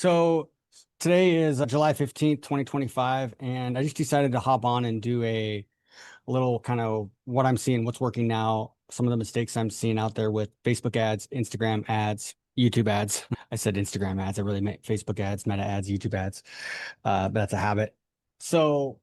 So today is July 15th, 2025, and I just decided to hop on and do a little kind of what I'm seeing, what's working now, some of the mistakes I'm seeing out there with Facebook ads, Instagram ads, YouTube ads. I said Instagram ads. I really meant Facebook ads, Meta ads, YouTube ads. But that's a habit. So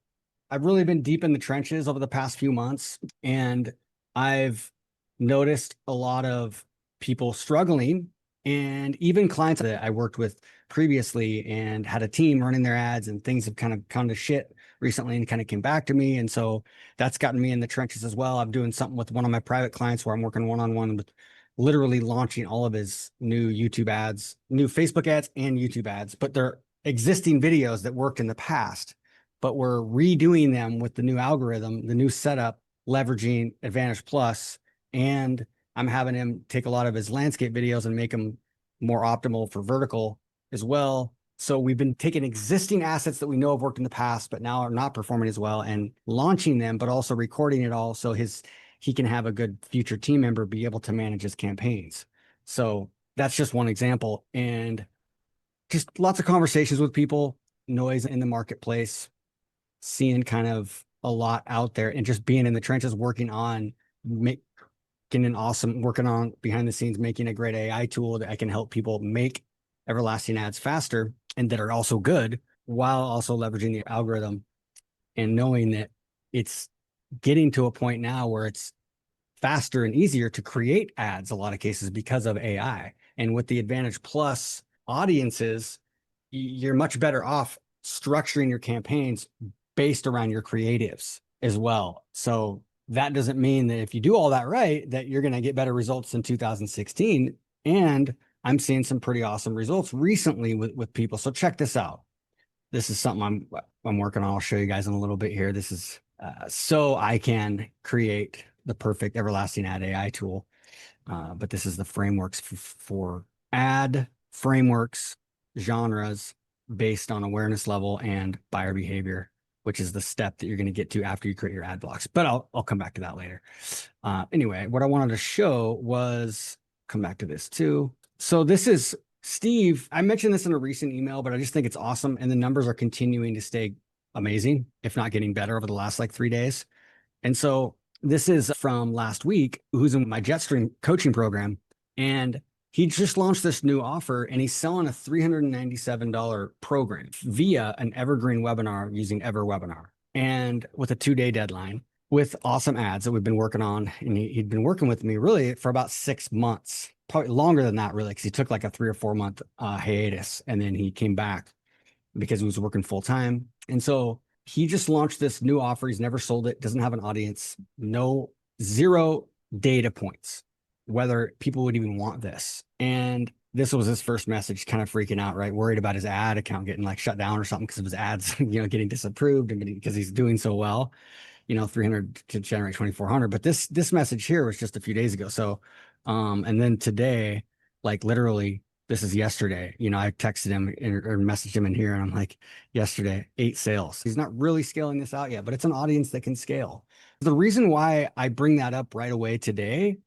I've really been deep in the trenches over the past few months, and I've noticed a lot of people struggling, and even clients that I worked with previously and had a team running their ads, and things have kind of come to shit recently and kind of came back to me. And so that's gotten me in the trenches as well. I'm doing something with one of my private clients where I'm working one-on-one with literally launching all of his new YouTube ads, new Facebook ads and YouTube ads, but they're existing videos that worked in the past, but we're redoing them with the new algorithm, the new setup, leveraging Advantage Plus. And I'm having him take a lot of his landscape videos and make them more optimal for vertical as well. So we've been taking existing assets that we know have worked in the past, but now are not performing as well, and launching them, but also recording it all so he can have a good future team member be able to manage his campaigns. So that's just one example. And just lots of conversations with people, noise in the marketplace, seeing kind of a lot out there, and just being in the trenches, working on making working on behind the scenes, making a great AI tool that I can help people make everlasting ads faster and that are also good, while also leveraging the algorithm, and knowing that it's getting to a point now where it's faster and easier to create ads a lot of cases because of AI. And with the Advantage Plus audiences, you're much better off structuring your campaigns based around your creatives as well. So that doesn't mean that if you do all that right, that you're going to get better results in 2016. And I'm seeing some pretty awesome results recently with people. So check this out. This is something I'm working on. I'll show you guys in a little bit here. This is so I can create the perfect everlasting ad AI tool. But this is the frameworks for ad frameworks, genres based on awareness level and buyer behavior, which is the step that you're going to get to after you create your ad blocks. But I'll come back to that later. Anyway, what I wanted to show was, come back to this too. So this is Steve. I mentioned this in a recent email, but I just think it's awesome. And the numbers are continuing to stay amazing, if not getting better over the last like 3 days. And so this is from last week, who's in my Jetstream coaching program. And he just launched this new offer, and he's selling a $397 program via an evergreen webinar using EverWebinar, and with a 2-day deadline, with awesome ads that we've been working on. And he'd been working with me really for about 6 months, probably longer than that, really, because he took like a 3 or 4 month hiatus, and then he came back because he was working full time. And so he just launched this new offer. He's never sold it, doesn't have an audience, zero data points, whether people would even want this. And this was his first message, kind of freaking out, right? Worried about his ad account getting like shut down or something because of his ads, getting disapproved, and because he's doing so well, 300 to generate 2,400. But this message here was just a few days ago. So, and then today, like literally, this is yesterday, I texted him or messaged him in here, and I'm like, yesterday, 8 sales. He's not really scaling this out yet, but it's an audience that can scale. The reason why I bring that up right away today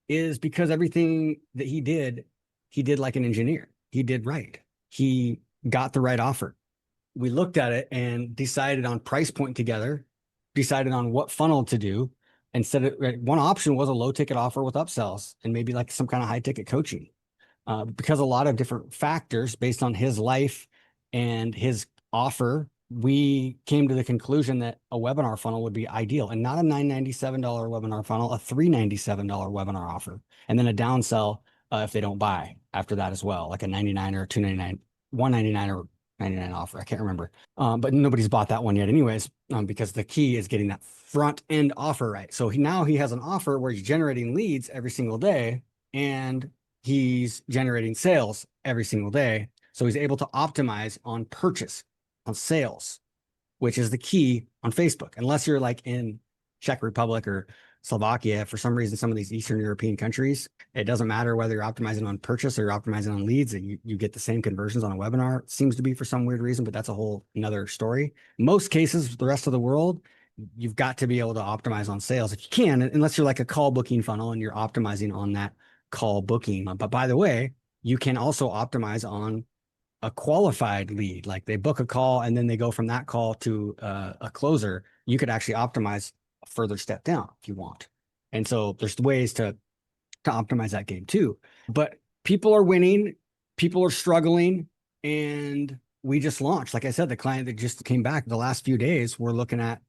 is because everything that he did like an engineer. He did right. He got the right offer. We looked at it and decided on price point together, decided on what funnel to do. One option was a low ticket offer with upsells and maybe like some kind of high ticket coaching. Because a lot of different factors based on his life and his offer, we came to the conclusion that a webinar funnel would be ideal, and not a $997 webinar funnel, a $397 webinar offer, and then a downsell if they don't buy after that as well, like a 99 or a 299, 199 or 99 offer. I can't remember. But nobody's bought that one yet anyways, because the key is getting that front end offer right. So now he has an offer where he's generating leads every single day, and he's generating sales every single day. So he's able to optimize on purchase, on sales, which is the key on Facebook. Unless you're like in Czech Republic or Slovakia, for some reason, some of these Eastern European countries, it doesn't matter whether you're optimizing on purchase or you're optimizing on leads, you get the same conversions on a webinar. It seems to be for some weird reason, but that's a whole another story. Most cases, the rest of the world, you've got to be able to optimize on sales if you can, unless you're like a call booking funnel and you're optimizing on that call booking. But by the way, you can also optimize on a qualified lead, like they book a call and then they go from that call to a closer, you could actually optimize a further step down if you want. And so there's ways to optimize that game too. But people are winning, people are struggling, and we just launched. Like I said, the client that just came back the last few days, we're looking at,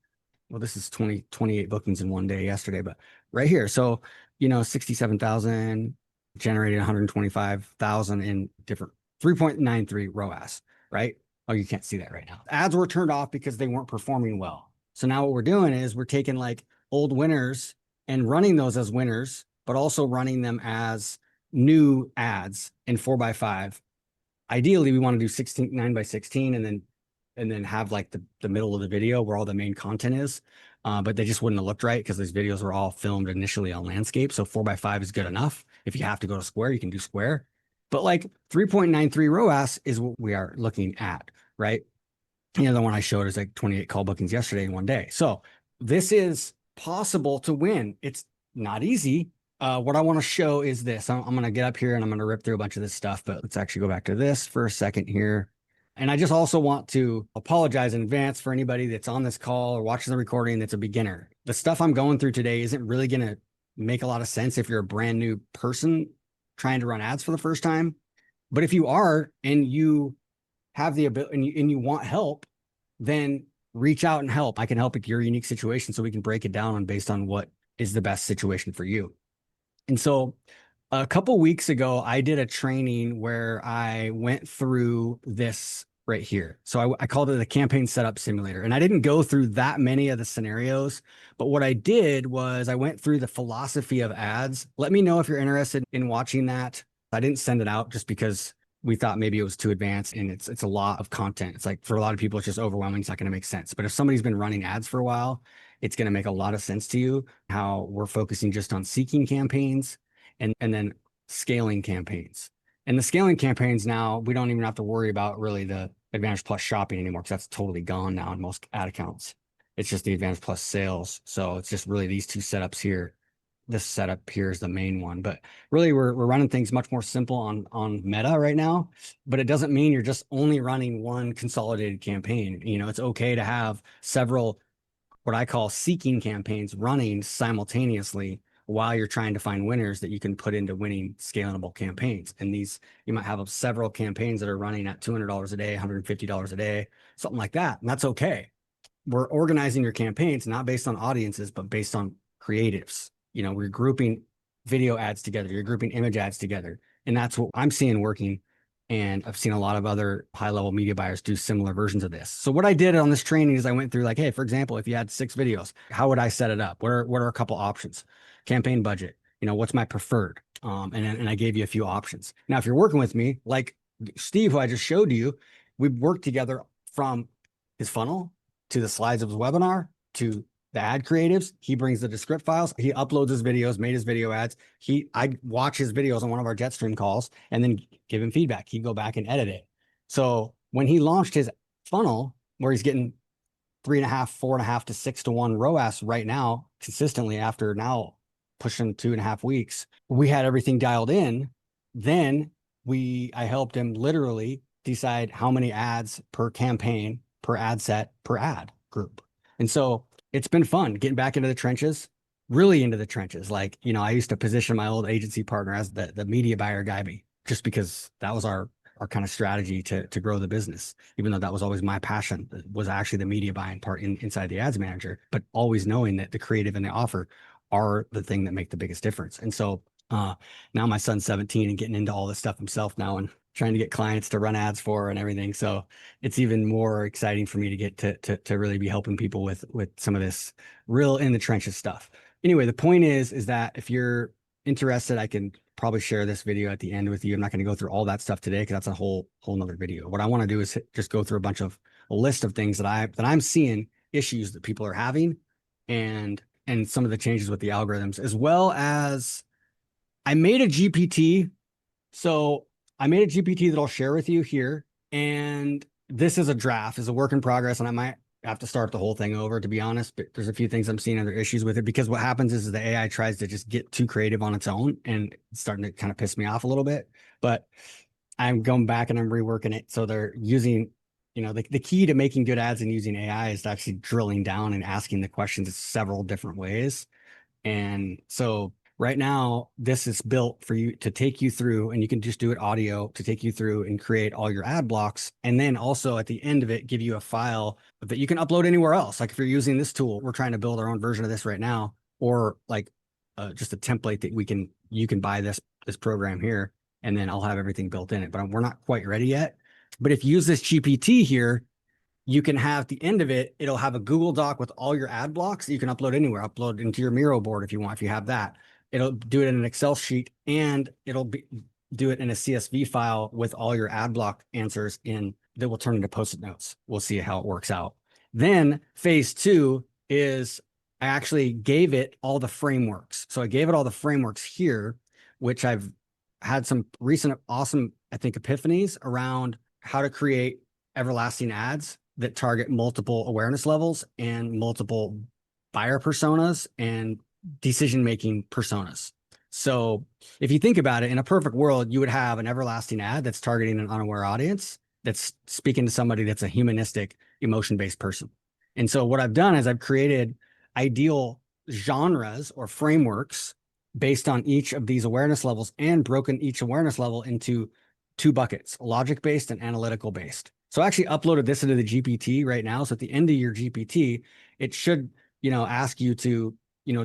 well, this is 28 bookings in one day yesterday, but right here. So, 67,000 generated 125,000 in different 3.93 ROAS, right? Oh, you can't see that right now. Ads were turned off because they weren't performing well. So now what we're doing is we're taking like old winners and running those as winners, but also running them as new ads in 4x5. Ideally, we want to do 16, 9x16, and then have like the middle of the video where all the main content is. But they just wouldn't have looked right because these videos were all filmed initially on landscape. So 4x5 is good enough. If you have to go to square, you can do square. But like 3.93 ROAS is what we are looking at, right? The one I showed is like 28 call bookings yesterday in one day. So this is possible to win. It's not easy. What I want to show is this. I'm going to get up here and I'm going to rip through a bunch of this stuff, but let's actually go back to this for a second here. And I just also want to apologize in advance for anybody that's on this call or watching the recording that's a beginner. The stuff I'm going through today isn't really going to make a lot of sense if you're a brand new person trying to run ads for the first time. But if you are and you have the ability and you want help, then reach out and help. I can help with your unique situation so we can break it down on based on what is the best situation for you. And so a couple weeks ago, I did a training where I went through this right here. So I called it the campaign setup simulator. And I didn't go through that many of the scenarios, but what I did was I went through the philosophy of ads. Let me know if you're interested in watching that. I didn't send it out just because we thought maybe it was too advanced and it's a lot of content. It's like for a lot of people, it's just overwhelming. It's not going to make sense. But if somebody's been running ads for a while, it's going to make a lot of sense to you how we're focusing just on seeking campaigns and then scaling campaigns. And the scaling campaigns now, we don't even have to worry about really the Advantage Plus shopping anymore because that's totally gone now in most ad accounts. It's just the Advantage Plus sales. So it's just really these two setups here. This setup here is the main one, but really we're running things much more simple on Meta right now, but it doesn't mean you're just only running one consolidated campaign. It's okay to have several what I call seeking campaigns running simultaneously while you're trying to find winners that you can put into winning scalable campaigns. And these, you might have several campaigns that are running at $200 a day, $150 a day, something like that. And that's okay. We're organizing your campaigns, not based on audiences, but based on creatives. We're grouping video ads together, you're grouping image ads together. And that's what I'm seeing working. And I've seen a lot of other high-level media buyers do similar versions of this. So what I did on this training is I went through like, hey, for example, if you had 6 videos, how would I set it up? What are a couple options? Campaign budget, what's my preferred? And I gave you a few options. Now, if you're working with me, like Steve, who I just showed you, we've worked together from his funnel to the slides of his webinar to the ad creatives. He brings the script files. He uploads his videos, made his video ads. I watch his videos on one of our Jetstream calls and then give him feedback. He'd go back and edit it. So when he launched his funnel, where he's getting 3.5, 4.5 to 6 to 1 ROAS right now, consistently after now pushing 2.5 weeks, we had everything dialed in. Then I helped him literally decide how many ads per campaign, per ad set, per ad group. And so it's been fun getting back into the trenches, really into the trenches. Like, I used to position my old agency partner as the media buyer guy, just because that was our kind of strategy to grow the business, even though that was always my passion, was actually the media buying part inside the ads manager, but always knowing that the creative and the offer are the thing that make the biggest difference. And so now my son's 17 and getting into all this stuff himself now and trying to get clients to run ads for and everything. So it's even more exciting for me to get to really be helping people with some of this real in the trenches stuff. Anyway, the point is that if you're interested, I can probably share this video at the end with you. I'm not going to go through all that stuff today because that's a whole nother video. What I want to do is just go through a list of things that I'm seeing issues that people are having and some of the changes with the algorithms, as well as I made a GPT. So I made a GPT that I'll share with you here. And this is a draft, is a work in progress. And I might have to start the whole thing over, to be honest, but there's a few things I'm seeing other issues with it, because what happens is the AI tries to just get too creative on its own and it's starting to kind of piss me off a little bit. But I'm going back and I'm reworking it. So they're using, the key to making good ads and using AI is actually drilling down and asking the questions several different ways. And so right now, this is built for you to take you through, and you can just do it audio to take you through and create all your ad blocks. And then also at the end of it, give you a file that you can upload anywhere else. Like if you're using this tool, we're trying to build our own version of this right now, or like just a template that you can buy this program here, and then I'll have everything built in it. But we're not quite ready yet. But if you use this GPT here, you can have at the end of it, it'll have a Google Doc with all your ad blocks that you can upload anywhere. Upload into your Miro board if you want, if you have that. It'll do it in an Excel sheet, and do it in a CSV file with all your ad block answers in that will turn into Post-it notes. We'll see how it works out. Then phase 2 is I actually gave it all the frameworks. So I gave it all the frameworks here, which I've had some recent awesome, I think, epiphanies around how to create everlasting ads that target multiple awareness levels and multiple buyer personas and decision-making personas. So if you think about it, in a perfect world, you would have an everlasting ad that's targeting an unaware audience that's speaking to somebody that's a humanistic, emotion-based person. And so what I've done is I've created ideal genres or frameworks based on each of these awareness levels and broken each awareness level into 2 buckets, logic-based and analytical-based. So I actually uploaded this into the GPT right now. So at the end of your GPT, it should, ask you to,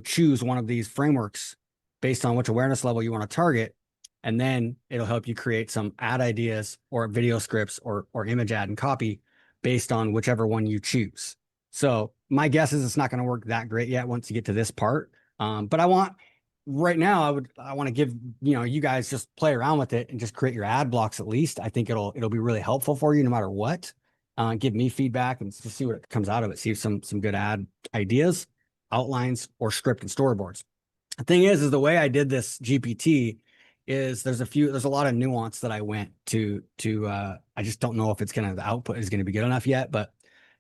choose one of these frameworks based on which awareness level you want to target. And then it'll help you create some ad ideas or video scripts or image ad and copy based on whichever one you choose. So my guess is it's not going to work that great yet once you get to this part. But right now I want to give, you guys just play around with it and just create your ad blocks at least. I think it'll be really helpful for you no matter what. Give me feedback and just see what comes out of it. See some good ad ideas, outlines, or script and storyboards. The thing is the way I did this GPT is there's a lot of nuance that I went to I just don't know if the output is going to be good enough yet, but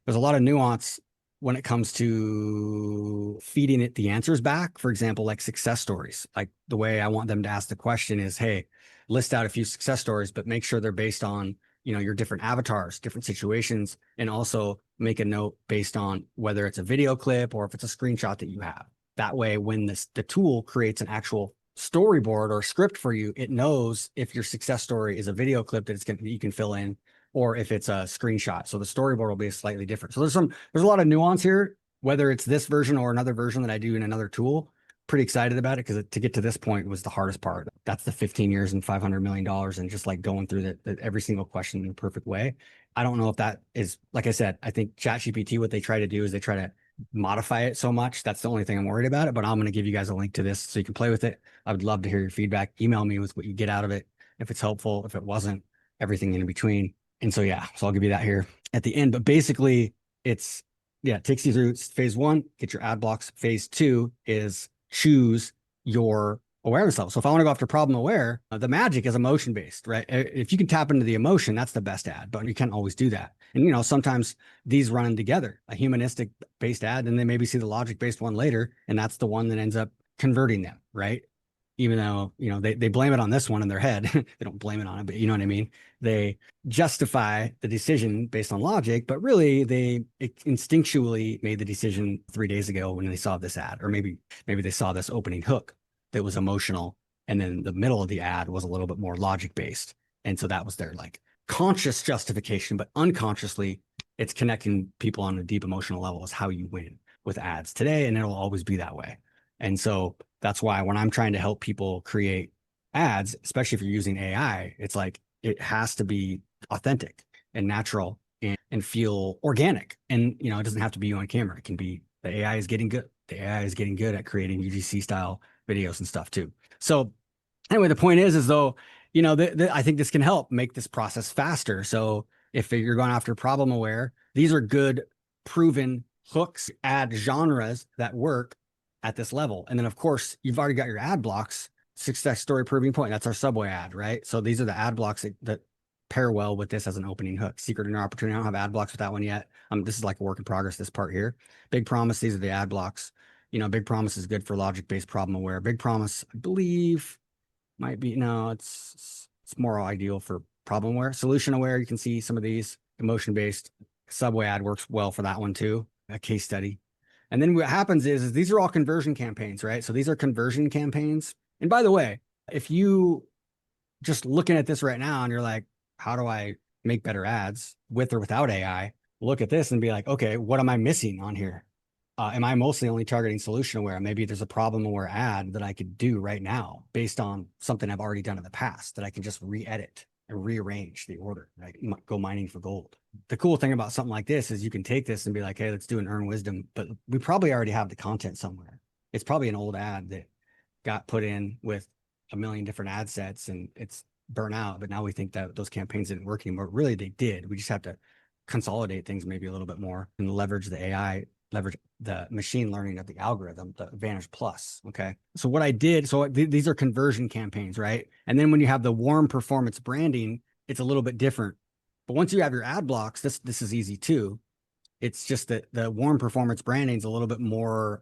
there's a lot of nuance when it comes to feeding it the answers back. For example, like success stories. Like the way I want them to ask the question is, hey, list out a few success stories, but make sure they're based on, your different avatars, different situations, and also make a note based on whether it's a video clip or if it's a screenshot that you have. That way, when the tool creates an actual storyboard or script for you, it knows if your success story is a video clip that you can fill in, or if it's a screenshot. So the storyboard will be slightly different. So there's a lot of nuance here, whether it's this version or another version that I do in another tool. Pretty excited about it because to get to this point was the hardest part. That's the 15 years and $500 million and just like going through every single question in a perfect way. I don't know if that is, like I said, I think ChatGPT, what they try to do is they try to modify it so much. That's the only thing I'm worried about it, but I'm going to give you guys a link to this so you can play with it. I would love to hear your feedback. Email me with what you get out of it. If it's helpful, if it wasn't, everything in between. And so, yeah, so I'll give you that here at the end, but basically it takes you through phase 1, get your ad blocks. Phase 2 is choose your awareness level. So if I want to go after problem aware, the magic is emotion based, right? If you can tap into the emotion, that's the best ad, but you can't always do that. And, sometimes these run together, a humanistic based ad, and they maybe see the logic based one later. And that's the one that ends up converting them, right? Even though, they blame it on this one in their head. They don't blame it on it, but you know what I mean? They justify the decision based on logic, but really they instinctually made the decision 3 days ago when they saw this ad, or maybe they saw this opening hook that was emotional. And then the middle of the ad was a little bit more logic based. And so that was their like conscious justification, but unconsciously it's connecting people on a deep emotional level is how you win with ads today. And it'll always be that way. And so that's why when I'm trying to help people create ads, especially if you're using AI, it's like it has to be authentic and natural and feel organic. And, it doesn't have to be you on camera. It can be the AI is getting good. The AI is getting good at creating UGC style videos and stuff too. So anyway, the point is though, I think this can help make this process faster. So if you're going after problem aware, these are good proven hooks, ad genres that work at this level. And then of course you've already got your ad blocks, success story proving point. That's our Subway ad, right? So these are the ad blocks that pair well with this as an opening hook. Secret and opportunity. I don't have ad blocks with that one yet. This is like a work in progress, this part here. Big promise. These are the ad blocks. Big promise is good for logic-based problem aware. Big promise, I believe might be, no, it's more ideal for problem aware. Solution aware, you can see some of these emotion-based. Subway ad works well for that one too, a case study. And then what happens is these are all conversion campaigns, right? So these are conversion campaigns. And by the way, if you just looking at this right now and you're like, how do I make better ads with or without AI? Look at this and be like, okay, what am I missing on here? Am I mostly only targeting solution aware? Maybe there's a problem aware ad that I could do right now based on something I've already done in the past that I can just re-edit and rearrange the order, like go mining for gold. The cool thing about something like this is you can take this and be like, hey, let's do an earn wisdom, but we probably already have the content somewhere. It's probably an old ad that got put in with a million different ad sets and it's burnt out, but now we think that those campaigns didn't work anymore. Really, they did. We just have to consolidate things maybe a little bit more and leverage the AI, leverage the machine learning of the algorithm, the Advantage Plus. Okay. So what I did, so these are conversion campaigns, right? And then when you have the warm performance branding, it's a little bit different. But once you have your ad blocks, this is easy too. It's just that the warm performance branding is a little bit more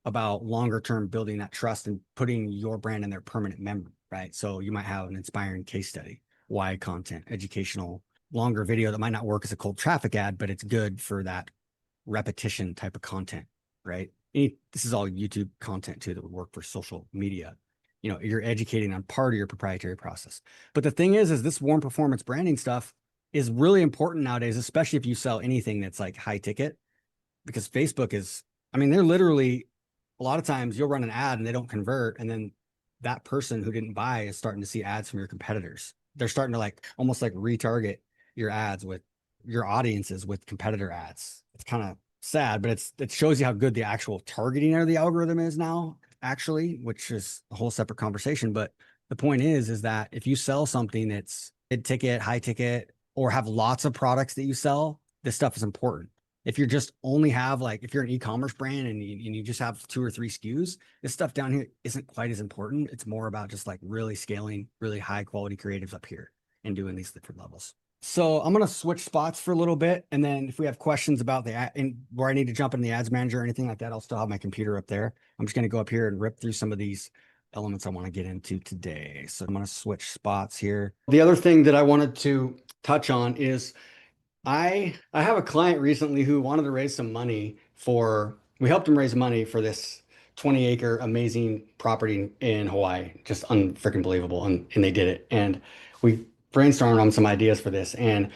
about longer term building that trust and putting your brand in their permanent memory, right? So you might have an inspiring case study, why content, educational, longer video that might not work as a cold traffic ad, but it's good for that repetition type of content, right? This is all YouTube content too that would work for social media. You know, you're educating on part of your proprietary process. But the thing is this warm performance branding stuff is really important nowadays, especially if you sell anything that's like high ticket, because Facebook is, I mean, they're literally, a lot of times you'll run an ad and they don't convert. And then that person who didn't buy is starting to see ads from your competitors. They're starting to like almost like retarget your ads with your audiences with competitor ads. It's kind of sad, but it shows you how good the actual targeting of the algorithm is now, actually, which is a whole separate conversation. But the point is that if you sell something that's mid ticket, high ticket, or have lots of products that you sell, this stuff is important. If you're just only have like, if you're an e-commerce brand and you just have 2 or 3 SKUs, this stuff down here isn't quite as important. It's more about just like really scaling really high quality creatives up here and doing these different levels. So I'm going to switch spots for a little bit. And then if we have questions about the ad and where I need to jump in the ads manager or anything like that, I'll still have my computer up there. I'm just going to go up here and rip through some of these elements I want to get into today. So I'm going to switch spots here. The other thing that I wanted to touch on is I have a client recently who wanted to raise some money we helped him raise money for this 20-acre amazing property in Hawaii. Just unfreaking believable. And they did it. And we brainstormed on some ideas for this. And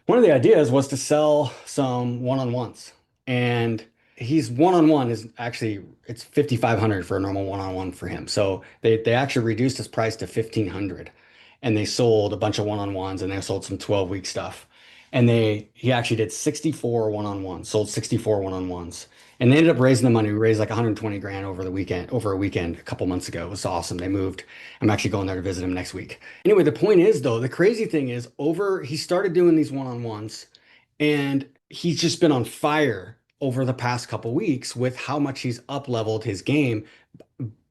one of the ideas was to sell some one-on-ones. And he's one-on-one is actually, it's 5,500 for a normal one-on-one for him. So they actually reduced his price to 1,500 and they sold a bunch of one-on-ones and they sold some 12-week stuff. And he actually did 64 one-on-ones, sold 64 one-on-ones. And they ended up raising the money. We raised like 120 grand over a weekend a couple months ago. It was awesome. They moved. I'm actually going there to visit him next week. Anyway, the point is though, the crazy thing is he started doing these one-on-ones and he's just been on fire over the past couple weeks with how much he's up leveled his game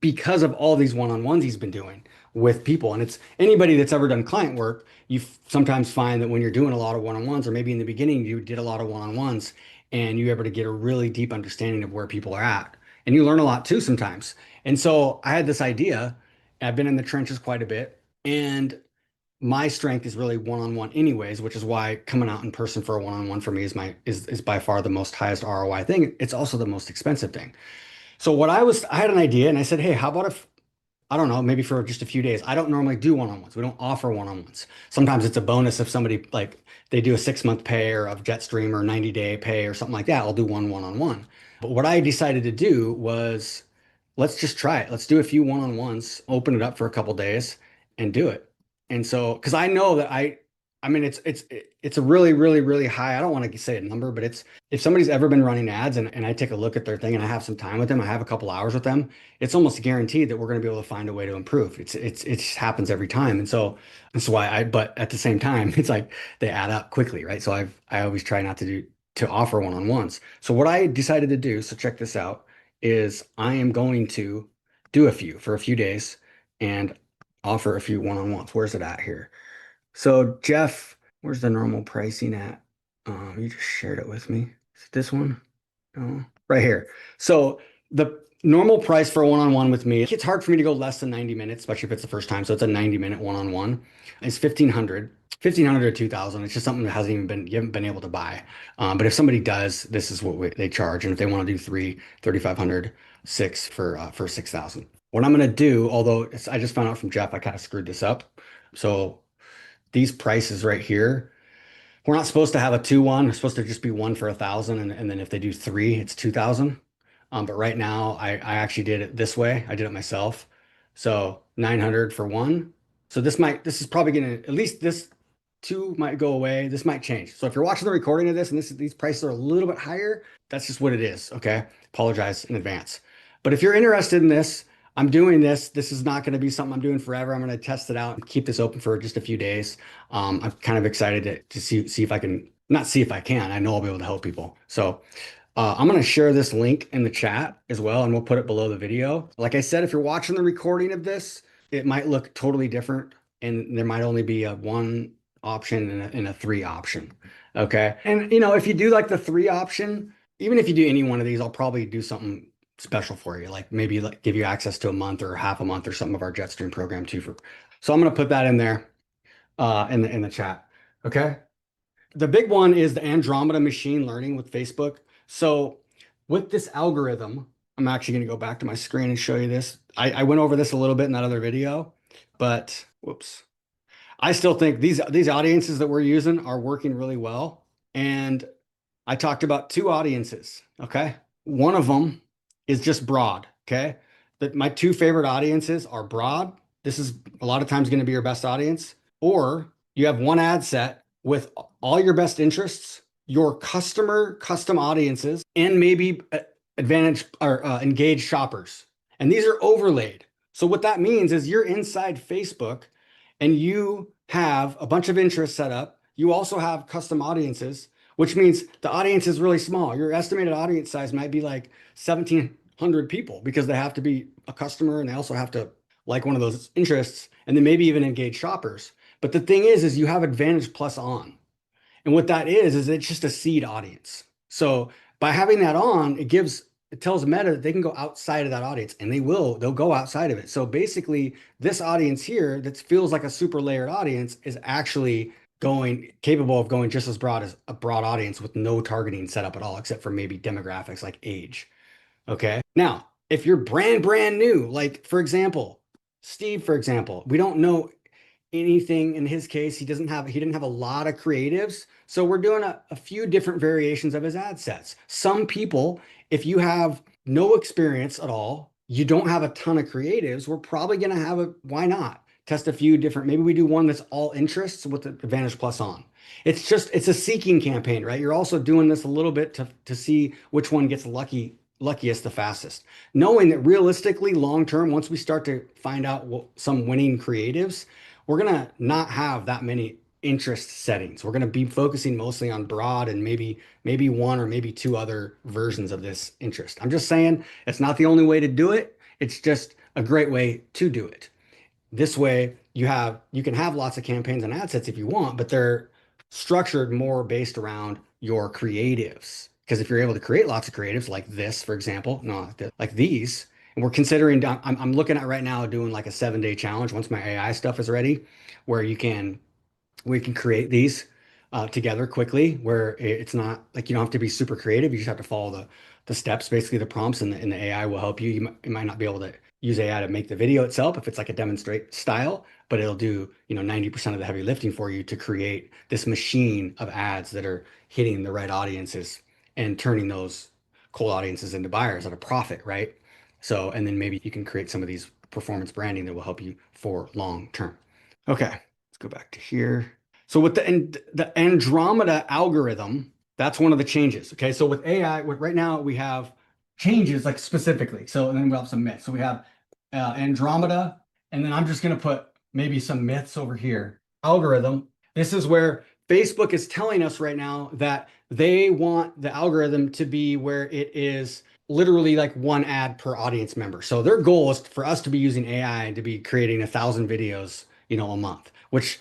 because of all these one-on-ones he's been doing with people. And it's anybody that's ever done client work, you sometimes find that when you're doing a lot of one-on-ones, or maybe in the beginning you did a lot of one-on-ones and you're able to get a really deep understanding of where people are at. And you learn a lot too sometimes. And so I had this idea. I've been in the trenches quite a bit. And my strength is really one-on-one anyways, which is why coming out in person for a one-on-one for me is by far the most highest ROI thing. It's also the most expensive thing. So I had an idea and I said, hey, how about if, I don't know, maybe for just a few days. I don't normally do one-on-ones. We don't offer one-on-ones. Sometimes it's a bonus if somebody like they do a 6-month pay or of Jetstream or 90-day pay or something like that. I'll do one-on-one. But what I decided to do was let's just try it. Let's do a few one-on-ones, open it up for a couple days and do it. And so, because I know that I mean, it's a really, really, really high. I don't want to say a number, but if somebody's ever been running ads and I take a look at their thing and I have some time with them, I have a couple hours with them, it's almost guaranteed that we're going to be able to find a way to improve. It just happens every time. And so that's why but at the same time, it's like they add up quickly, right? So I always try not to offer one-on-ones. So what I decided to do, so check this out, is I am going to do a few for a few days and offer a few one-on-ones. Where's it at here? So Jeff, where's the normal pricing at? You just shared it with me. Is it this one? No, right here. So the normal price for a one-on-one with me, it's hard for me to go less than 90 minutes, especially if it's the first time. So it's a 90-minute one-on-one. It's 1,500. 1,500 or 2,000. It's just something that hasn't even been, you haven't been able to buy. But if somebody does, this is what they charge. And if they want to do three, 3,500, six for 6,000. What I'm going to do, although I just found out from Jeff, I kind of screwed this up. So these prices right here, we're not supposed to have a 2-1. It's supposed to just be one for 1,000. And then if they do three, it's 2,000. But right now I actually did it this way. I did it myself. So 900 for one. So this is probably gonna, at least this two might go away. This might change. So if you're watching the recording of this and these prices are a little bit higher, that's just what it is. Okay. Apologize in advance. But if you're interested in this, I'm doing this. This is not going to be something I'm doing forever. I'm going to test it out and keep this open for just a few days. I'm kind of excited to see if I can, not see if I can. I know I'll be able to help people. So I'm going to share this link in the chat as well, and we'll put it below the video. Like I said, if you're watching the recording of this, it might look totally different, and there might only be a one option and a three option. Okay. And if you do like the three option, even if you do any one of these, I'll probably do something special for you, like maybe like give you access to a month or half a month or some of our Jetstream program too. So I'm going to put that in there in the chat. Okay. The big one is the Andromeda machine learning with Facebook. So with this algorithm, I'm actually going to go back to my screen and show you this. I went over this a little bit in that other video, but whoops. I still think these audiences that we're using are working really well. And I talked about two audiences. Okay. One of them is just broad. Okay. My two favorite audiences are broad. This is a lot of times going to be your best audience. Or you have one ad set with all your best interests, your custom audiences, and maybe advantage or engaged shoppers. And these are overlaid. So what that means is you're inside Facebook and you have a bunch of interests set up. You also have custom audiences, which means the audience is really small. Your estimated audience size might be like 1,700 people because they have to be a customer and they also have to like one of those interests and then maybe even engage shoppers. But the thing is you have Advantage Plus on. And what that is it's just a seed audience. So by having that on, it tells Meta that they can go outside of that audience, and they'll go outside of it. So basically, this audience here that feels like a super layered audience is actually capable of going just as broad as a broad audience with no targeting set up at all, except for maybe demographics like age. Okay. Now, if you're brand new, like for example, Steve, for example, we don't know anything in his case. He didn't have a lot of creatives. So we're doing a few different variations of his ad sets. Some people, if you have no experience at all, you don't have a ton of creatives, we're probably going to why not test a few different, maybe we do one that's all interests with the Advantage Plus on. It's a seeking campaign, right? You're also doing this a little bit to see which one gets luckiest the fastest, knowing that realistically long term, once we start to find out some winning creatives, we're going to not have that many interest settings. We're going to be focusing mostly on broad and maybe one or maybe two other versions of this interest. I'm just saying it's not the only way to do it. It's just a great way to do it. This way you can have lots of campaigns and ad sets if you want, but they're structured more based around your creatives. Because if you're able to create lots of creatives like this, for example, no, like these, and we're considering, I'm looking at right now doing like a 7-day challenge once my AI stuff is ready, where we can create these together quickly, where it's not like you don't have to be super creative. You just have to follow the steps, basically the prompts, and the AI will help you. You might not be able to use AI to make the video itself if it's like a demonstrate style, but it'll do 90% of the heavy lifting for you to create this machine of ads that are hitting the right audiences and turning those cold audiences into buyers at a profit, right? So, and then maybe you can create some of these performance branding that will help you for long term. Okay, let's go back to here. So with the Andromeda algorithm, that's one of the changes. Okay, so with AI, right now we have changes like specifically. So and then we have some myths. So we have Andromeda, and then I'm just going to put maybe some myths over here. Algorithm. This is where Facebook is telling us right now that they want the algorithm to be where it is literally like one ad per audience member. So their goal is for us to be using AI and to be creating 1,000 videos, a month, which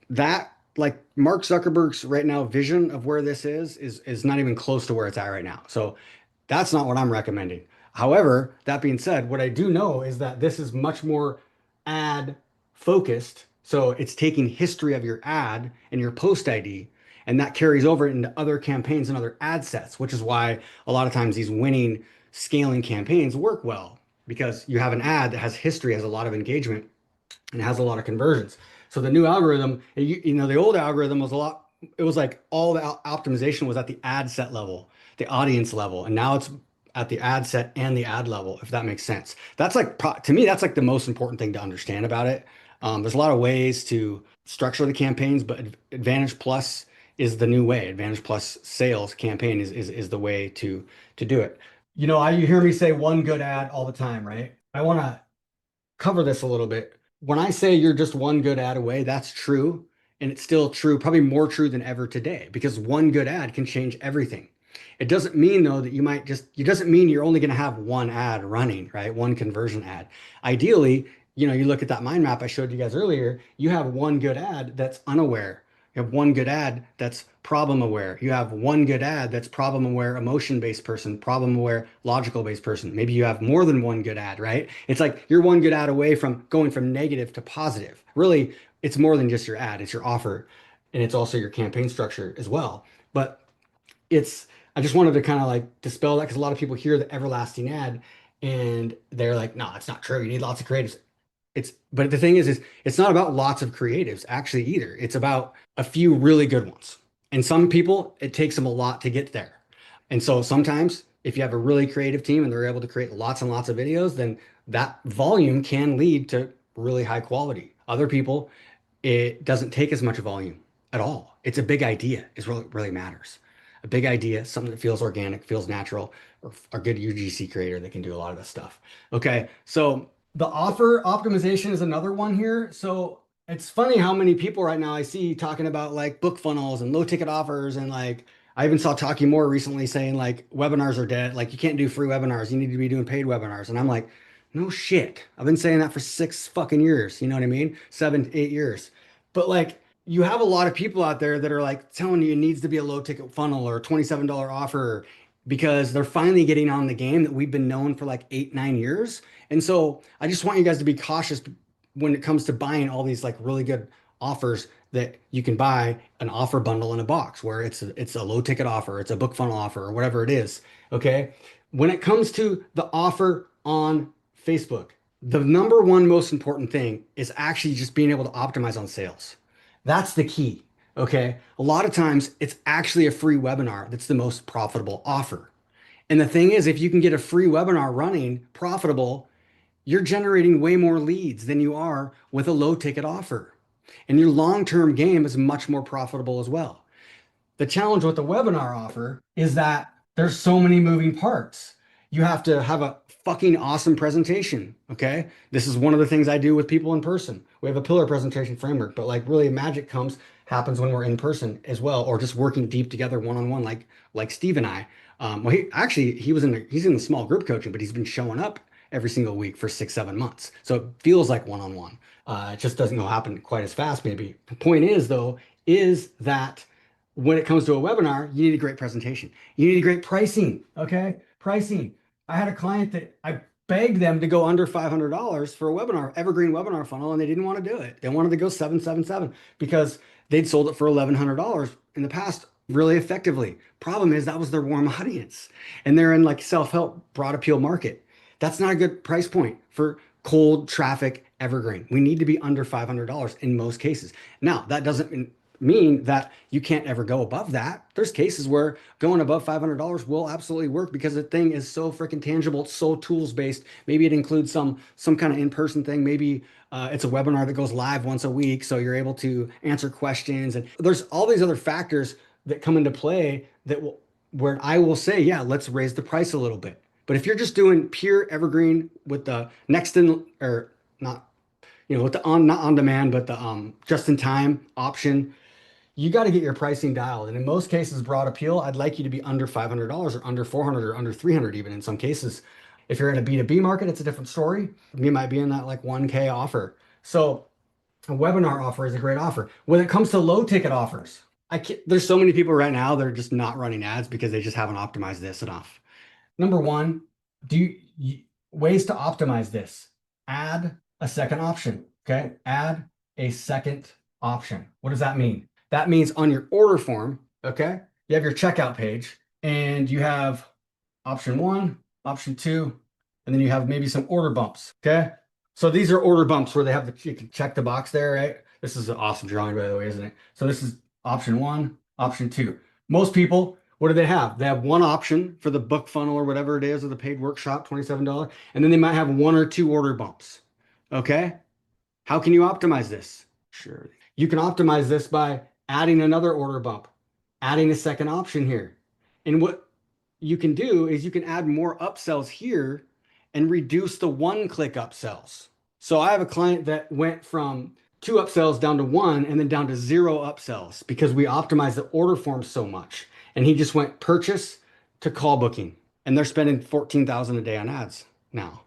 that like Mark Zuckerberg's right now vision of where this is not even close to where it's at right now. So that's not what I'm recommending. However, that being said, what I do know is that this is much more ad focused. So it's taking history of your ad and your post ID, and that carries over into other campaigns and other ad sets, which is why a lot of times these winning scaling campaigns work well because you have an ad that has history, has a lot of engagement, and has a lot of conversions. So the new algorithm, the old algorithm was a lot, it was like all the optimization was at the ad set level, the audience level, and now it's at the ad set and the ad level, if that makes sense. That's like, to me, that's like the most important thing to understand about it. There's a lot of ways to structure the campaigns, but Advantage Plus is the new way. Advantage Plus sales campaign is the way to do it. You hear me say one good ad all the time, right? I want to cover this a little bit. When I say you're just one good ad away, that's true. And it's still true, probably more true than ever today, because one good ad can change everything. It doesn't mean, though, that it doesn't mean you're only going to have one ad running, right? One conversion ad. Ideally, you look at that mind map I showed you guys earlier, you have one good ad that's unaware. You have one good ad that's problem aware. You have one good ad that's problem aware, emotion based person, problem aware, logical based person. Maybe you have more than one good ad, right? It's like you're one good ad away from going from negative to positive. Really, it's more than just your ad, it's your offer, and it's also your campaign structure as well. But it's, I just wanted to kind of like dispel that because a lot of people hear the everlasting ad and they're like, no, it's not true. You need lots of creatives. But the thing is it's not about lots of creatives actually either. It's about a few really good ones. And some people, it takes them a lot to get there. And so sometimes if you have a really creative team and they're able to create lots and lots of videos, then that volume can lead to really high quality. Other people, it doesn't take as much volume at all. It's a big idea is what really matters. A big idea, something that feels organic, feels natural, or a good UGC creator that can do a lot of this stuff. Okay, so the offer optimization is another one here. So it's funny how many people right now I see talking about like book funnels and low ticket offers. And like, I even saw Talking More recently saying like webinars are dead. Like, you can't do free webinars. You need to be doing paid webinars. And I'm like, no shit. I've been saying that for 6 fucking years. You know what I mean? 7, 8 years. But like, you have a lot of people out there that are like telling you it needs to be a low ticket funnel or a $27 offer because they're finally getting on the game that we've been known for like 8, 9 years. And so I just want you guys to be cautious when it comes to buying all these like really good offers that you can buy an offer bundle in a box where it's a low ticket offer, it's a book funnel offer or whatever it is. Okay. When it comes to the offer on Facebook, the number one most important thing is actually just being able to optimize on sales. That's the key. Okay. A lot of times it's actually a free webinar that's the most profitable offer. And the thing is, if you can get a free webinar running profitable, you're generating way more leads than you are with a low ticket offer. And your long term game is much more profitable as well. The challenge with the webinar offer is that there's so many moving parts. You have to have a fucking awesome presentation. Okay. This is one of the things I do with people in person. We have a pillar presentation framework, but like really magic happens when we're in person as well, or just working deep together one on one, like Steve and I. Well, he's in the small group coaching, but he's been showing up every single week for 6, 7 months. So it feels like one on one. It just doesn't go happen quite as fast, maybe. The point is, though, is that when it comes to a webinar, you need a great presentation. You need a great pricing. Okay. Pricing. I had a client that I begged them to go under $500 for a webinar, evergreen webinar funnel, and they didn't want to do it. They wanted to go 777 because they'd sold it for $1,100 in the past really effectively. Problem is that was their warm audience and they're in like self-help broad appeal market. That's not a good price point for cold traffic evergreen. We need to be under $500 in most cases. Now, that doesn't mean that you can't ever go above that. There's cases where going above $500 will absolutely work because the thing is so freaking tangible. It's so tools based. Maybe it includes some kind of in-person thing. Maybe it's a webinar that goes live once a week, so you're able to answer questions. And there's all these other factors that come into play where I will say, yeah, let's raise the price a little bit. But if you're just doing pure evergreen with the next in or not, with the not on demand, but the just in time option, you got to get your pricing dialed. And in most cases, broad appeal, I'd like you to be under $500 or under 400 or under 300 even in some cases. If you're in a B2B market, it's a different story. You might be in that like 1K offer. So a webinar offer is a great offer. When it comes to low ticket offers, there's so many people right now that are just not running ads because they just haven't optimized this enough. Number one, ways to optimize this. Add a second option. Okay. Add a second option. What does that mean? That means on your order form, okay, you have your checkout page and you have option one, option two, and then you have maybe some order bumps. Okay. So these are order bumps where they have you can check the box there, right? This is an awesome drawing, by the way, isn't it? So this is option one, option two. Most people, what do they have? They have one option for the book funnel or whatever it is, or the paid workshop, $27, and then they might have one or two order bumps. Okay. How can you optimize this? Sure. You can optimize this by adding another order bump, adding a second option here. And what you can do is you can add more upsells here and reduce the one-click upsells. So I have a client that went from two upsells down to one and then down to zero upsells because we optimized the order form so much. And he just went purchase to call booking. And they're spending 14,000 a day on ads now.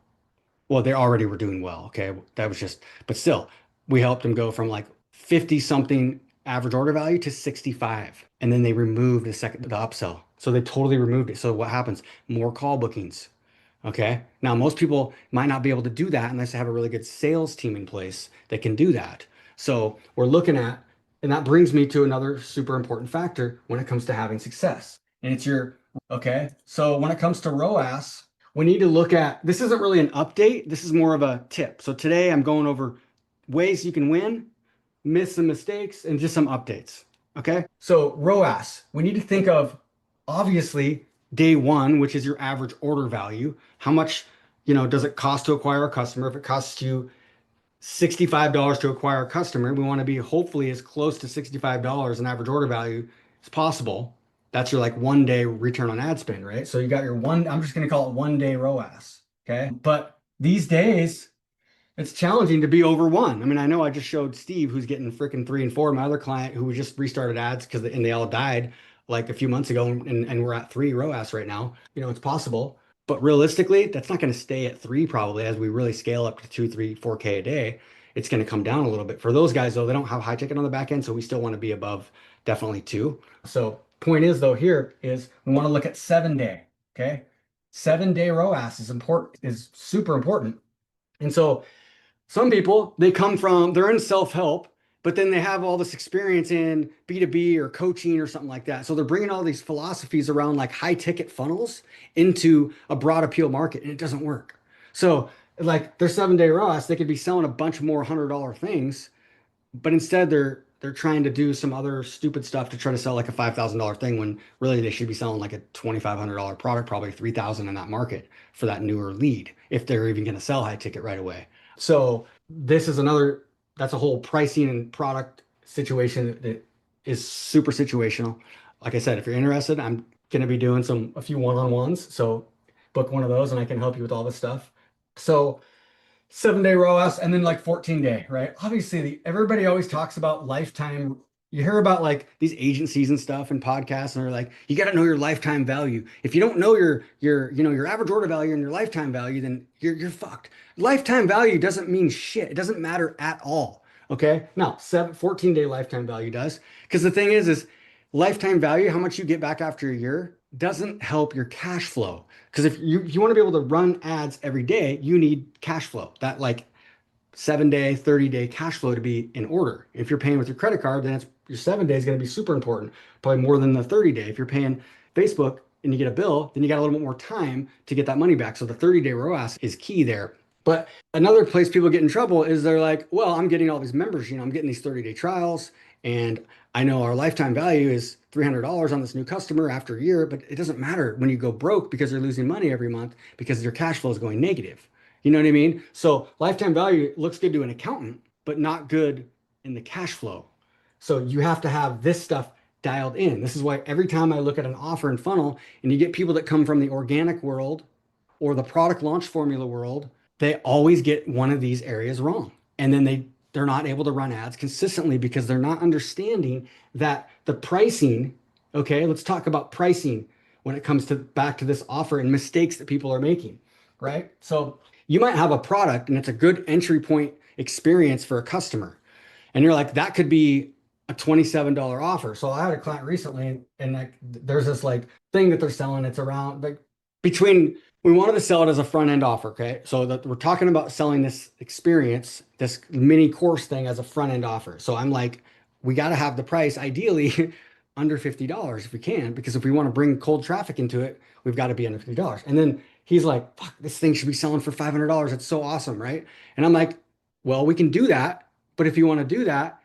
Well, they already were doing well. Okay. That was just, but still, we helped them go from like 50 something average order value to 65. And then they removed the upsell. So they totally removed it. So what happens? More call bookings. Okay. Now, most people might not be able to do that unless they have a really good sales team in place that can do that. So we're looking at, and that brings me to another super important factor when it comes to having success. And it's your, okay. So when it comes to ROAS, we need to look at, this isn't really an update. This is more of a tip. So today I'm going over ways you can win, miss some mistakes, and just some updates. Okay. So ROAS, we need to think of obviously day one, which is your average order value. How much, does it cost to acquire a customer? If it costs you $65 to acquire a customer, we want to be hopefully as close to $65 in average order value as possible. That's your like 1 day return on ad spend, right? So you got your one, I'm just going to call it 1 day ROAS. Okay. But these days, it's challenging to be over one. I mean, I know I just showed Steve who's getting freaking 3 and 4, my other client who just restarted ads and they all died like a few months ago, and we're at 3 ROAS right now. It's possible, but realistically, that's not going to stay at 3 probably as we really scale up to 2, 3, 4K a day. It's going to come down a little bit. For those guys, though, they don't have high ticket on the back end, so we still want to be above definitely 2. So point is, though, here is we want to look at 7 day. Okay. 7 day ROAS is important, is super important. And so some people, they're in self-help, but then they have all this experience in B2B or coaching or something like that. So they're bringing all these philosophies around like high ticket funnels into a broad appeal market, and it doesn't work. So like their 7 day ROAS, they could be selling a bunch more $100 things, but instead they're trying to do some other stupid stuff to try to sell like a $5,000 thing when really they should be selling like a $2,500 product, probably 3,000 in that market for that newer lead, if they're even going to sell high ticket right away. So this is that's a whole pricing and product situation that is super situational. Like I said, if you're interested, I'm going to be doing a few one-on-ones. So book one of those and I can help you with all this stuff. So 7 day ROAS and then like 14 day, right? Obviously, everybody always talks about lifetime. You hear about like these agencies and stuff and podcasts, and they're like, you got to know your lifetime value. If you don't know your average order value and your lifetime value, then you're fucked. Lifetime value doesn't mean shit. It doesn't matter at all. Okay. Now, 14 day lifetime value does. Because the thing is lifetime value, how much you get back after a year, doesn't help your cash flow. Because if you want to be able to run ads every day, you need cash flow. That like 7 day, 30 day cash flow to be in order. If you're paying with your credit card, then your 7 day is going to be super important, probably more than the 30 day. If you're paying Facebook and you get a bill, then you got a little bit more time to get that money back. So the 30 day ROAS is key there. But another place people get in trouble is they're like, well, I'm getting all these members, I'm getting these 30 day trials, and I know our lifetime value is $300 on this new customer after a year, but it doesn't matter when you go broke because you're losing money every month because your cash flow is going negative. You know what I mean? So lifetime value looks good to an accountant, but not good in the cash flow. So you have to have this stuff dialed in. This is why every time I look at an offer and funnel and you get people that come from the organic world or the product launch formula world, they always get one of these areas wrong. And then they're not able to run ads consistently because they're not understanding that the pricing, okay, let's talk about pricing when it comes to back to this offer and mistakes that people are making, right? So you might have a product and it's a good entry point experience for a customer. And you're like, that could be a $27 offer. So I had a client recently and like there's this like thing that they're selling. It's around like between We wanted to sell it as a front end offer, okay? So that we're talking about selling this experience, this mini course thing as a front end offer. So I'm like, we got to have the price ideally under $50 if we can, because if we want to bring cold traffic into it, we've got to be under $50. And then he's like, fuck, this thing should be selling for $500. It's so awesome, right? And I'm like, well, we can do that, but if you want to do that,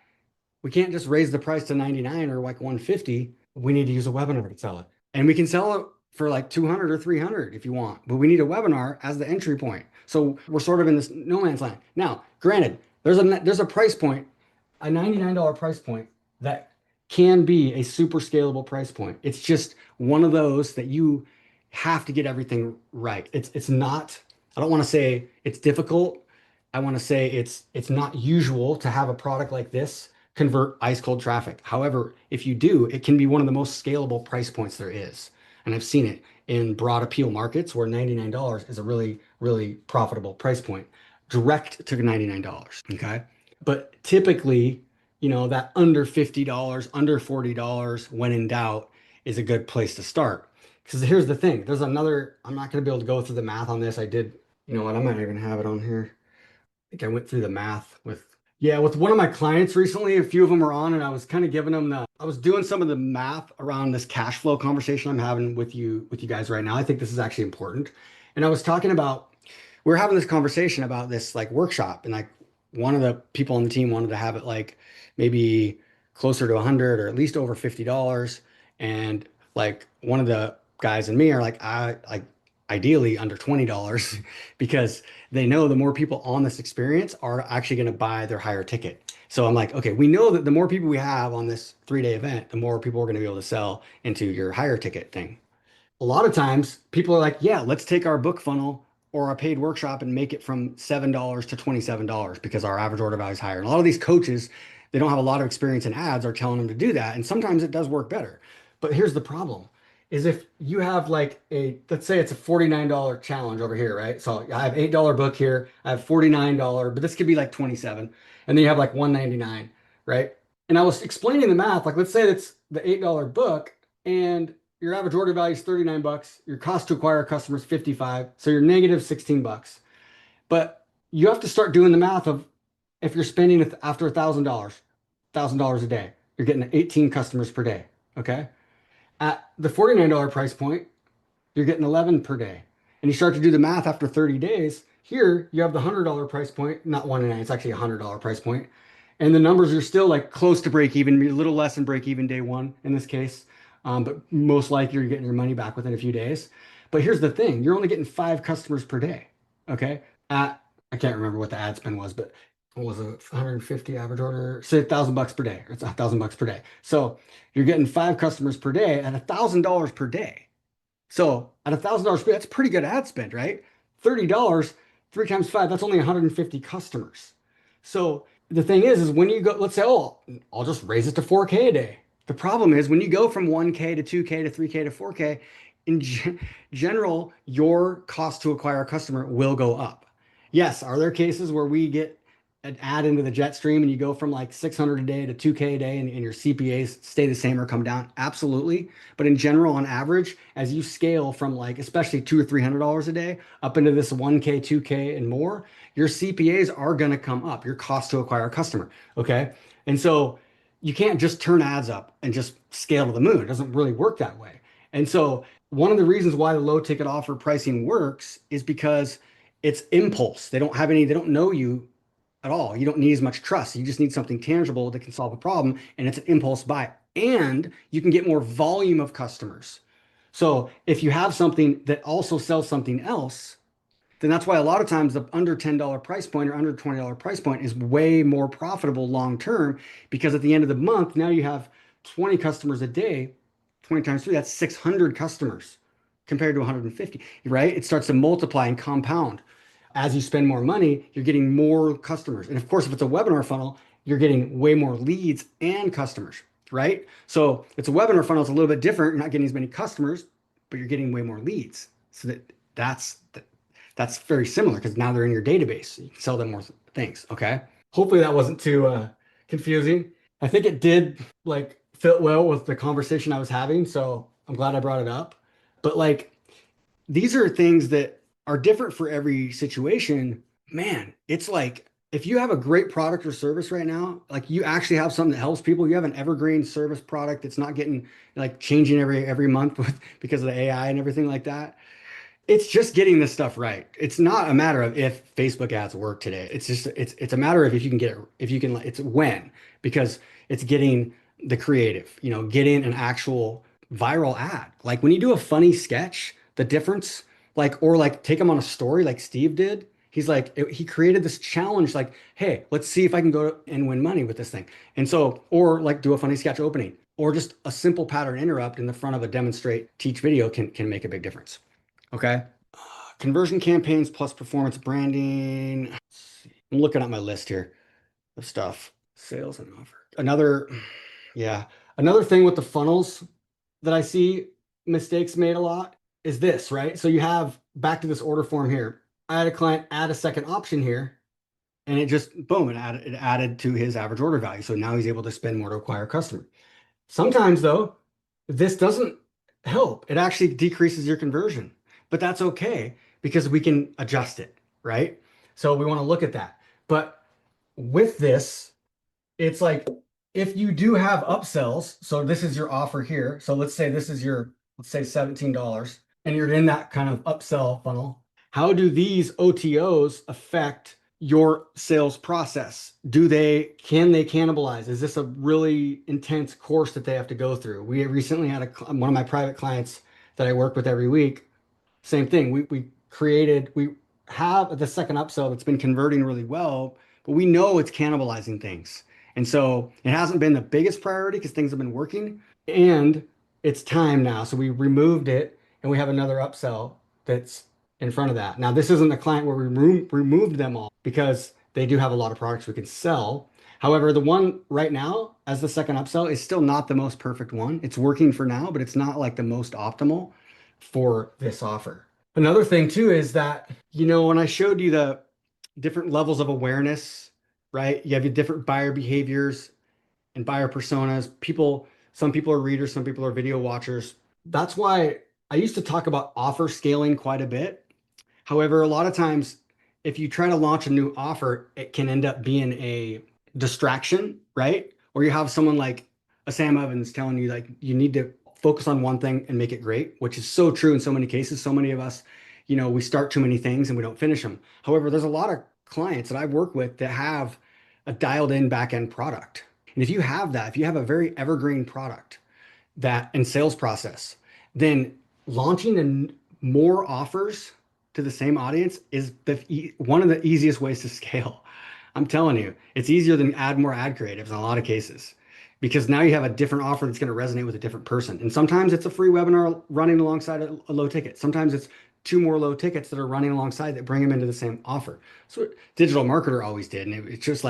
we can't just raise the price to 99 or like 150. We need to use a webinar to sell it. And we can sell it for like 200 or 300 if you want, but we need a webinar as the entry point. So we're sort of in this no man's land. Now, granted, there's a price point, a $99 price point that can be a super scalable price point. It's just one of those that you have to get everything right. It's not, I don't want to say it's difficult. I want to say it's not usual to have a product like this convert ice cold traffic. However, if you do, it can be one of the most scalable price points there is. And I've seen it in broad appeal markets where $99 is a really, really profitable price point, direct to $99. Okay. But typically, that under $50, under $40 when in doubt is a good place to start. Because here's the thing, I'm not going to be able to go through the math on this. I did, you know what, I might even have it on here. I think I went through the math with one of my clients recently. A few of them were on, and I was kind of giving them I was doing some of the math around this cash flow conversation I'm having with you guys right now. I think this is actually important. And I was talking about, we were having this conversation about this like workshop, and like one of the people on the team wanted to have it like maybe closer to 100 or at least over $50. And like one of the guys and me are like, I like ideally under $20 because they know the more people on this experience are actually going to buy their higher ticket. So I'm like, okay, we know that the more people we have on this 3-day event, the more people are going to be able to sell into your higher ticket thing. A lot of times people are like, yeah, let's take our book funnel or our paid workshop and make it from $7 to $27 because our average order value is higher. And a lot of these coaches, they don't have a lot of experience in ads, are telling them to do that. And sometimes it does work better. But here's the problem is if you have like let's say it's a $49 challenge over here, right? So I have $8 book here, I have $49, but this could be like 27. And then you have like 199, right? And I was explaining the math, like let's say it's the $8 book and your average order value is 39 bucks. Your cost to acquire a customer is 55. So you're negative 16 bucks. But you have to start doing the math of if you're spending after $1,000 a day, you're getting 18 customers per day. Okay. At the $49 price point, you're getting 11 per day. And you start to do the math after 30 days. Here, you have the $100 price point, not 199, it's actually a $100 price point. And the numbers are still like close to break even, a little less than break even day one in this case. But most likely you're getting your money back within a few days. But here's the thing, you're only getting 5 customers per day. Okay. I can't remember what the ad spend was, but what was it? 150 average order, say $1,000 per day, or it's $1,000 per day. So you're getting 5 customers per day at $1,000 per day. So at $1,000 per day, that's pretty good ad spend, right? $30, 3 times 5, that's only 150 customers. So the thing is when you go, let's say, oh, I'll just raise it to 4K a day. The problem is when you go from 1K to 2K to 3K to 4K, in general, your cost to acquire a customer will go up. Yes, are there cases where we get an ad into the jet stream and you go from like 600 a day to 2K a day and your CPAs stay the same or come down? Absolutely. But in general, on average, as you scale from like especially $200 or $300 a day up into this 1K, 2K and more, your CPAs are going to come up, your cost to acquire a customer. Okay. And so you can't just turn ads up and just scale to the moon. It doesn't really work that way. And so one of the reasons why the low ticket offer pricing works is because it's impulse. They don't know you at all. You don't need as much trust. You just need something tangible that can solve a problem, and it's an impulse buy. And you can get more volume of customers. So if you have something that also sells something else, then that's why a lot of times the under $10 price point or under $20 price point is way more profitable long term because at the end of the month, now you have 20 customers a day, 20 times 3, that's 600 customers compared to 150, right? It starts to multiply and compound. As you spend more money, you're getting more customers. And of course, if it's a webinar funnel, you're getting way more leads and customers, right? So it's a webinar funnel, it's a little bit different. You're not getting as many customers, but you're getting way more leads. So that's very similar because now they're in your database. You can sell them more things. Okay. Hopefully that wasn't too confusing. I think it did like fit well with the conversation I was having. So I'm glad I brought it up. But like these are things that are different for every situation. Man, it's like if you have a great product or service right now, like you actually have something that helps people, you have an evergreen service product that's not getting like changing every month because of the AI and everything like that. It's just getting this stuff right. It's not a matter of if Facebook ads work today. It's just it's a matter of if you can get it, if you can, it's when, because it's getting the creative, getting an actual viral ad. Like when you do a funny sketch, the difference, like, or like take them on a story like Steve did. He's like, he created this challenge, like, hey, let's see if I can go and win money with this thing. And so, or like do a funny sketch opening, or just a simple pattern interrupt in the front of a demonstrate teach video can make a big difference. Okay. Conversion campaigns plus performance branding. Let's see. I'm looking at my list here of stuff. Sales and offer. Yeah. Another thing with the funnels that I see mistakes made a lot is this, right? So you have back to this order form here. I had a client add a second option here, and it just boom, it added to his average order value. So now he's able to spend more to acquire a customer. Sometimes, though, this doesn't help. It actually decreases your conversion, but that's okay because we can adjust it, right? So we want to look at that. But with this, it's like if you do have upsells, so this is your offer here. So let's say this is your, let's say $17, and you're in that kind of upsell funnel. How do these OTOs affect your sales process? Can they cannibalize? Is this a really intense course that they have to go through? We recently had one of my private clients that I work with every week. Same thing. We have the second upsell that's been converting really well, but we know it's cannibalizing things. And so it hasn't been the biggest priority because things have been working, and it's time now. So we removed it and we have another upsell that's in front of that. Now, this isn't a client where we removed them all because they do have a lot of products we can sell. However, the one right now as the second upsell is still not the most perfect one. It's working for now, but it's not like the most optimal for this offer. Another thing too is that, when I showed you the different levels of awareness, right? You have your different buyer behaviors and buyer personas. Some people are readers, some people are video watchers. That's why I used to talk about offer scaling quite a bit. However, a lot of times, if you try to launch a new offer, it can end up being a distraction, right? Or you have someone like a Sam Evans telling you, like, you need to focus on one thing and make it great, which is so true in so many cases. So many of us, we start too many things and we don't finish them. However, there's a lot of clients that I work with that have a dialed in back end product. And if you have that, if you have a very evergreen product, that and sales process, then launching more offers to the same audience is one of the easiest ways to scale. I'm telling you, it's easier than add more ad creatives in a lot of cases because now you have a different offer that's going to resonate with a different person. And sometimes it's a free webinar running alongside a low ticket. Sometimes it's two more low tickets that are running alongside that bring them into the same offer. So what digital marketer always did. And it's just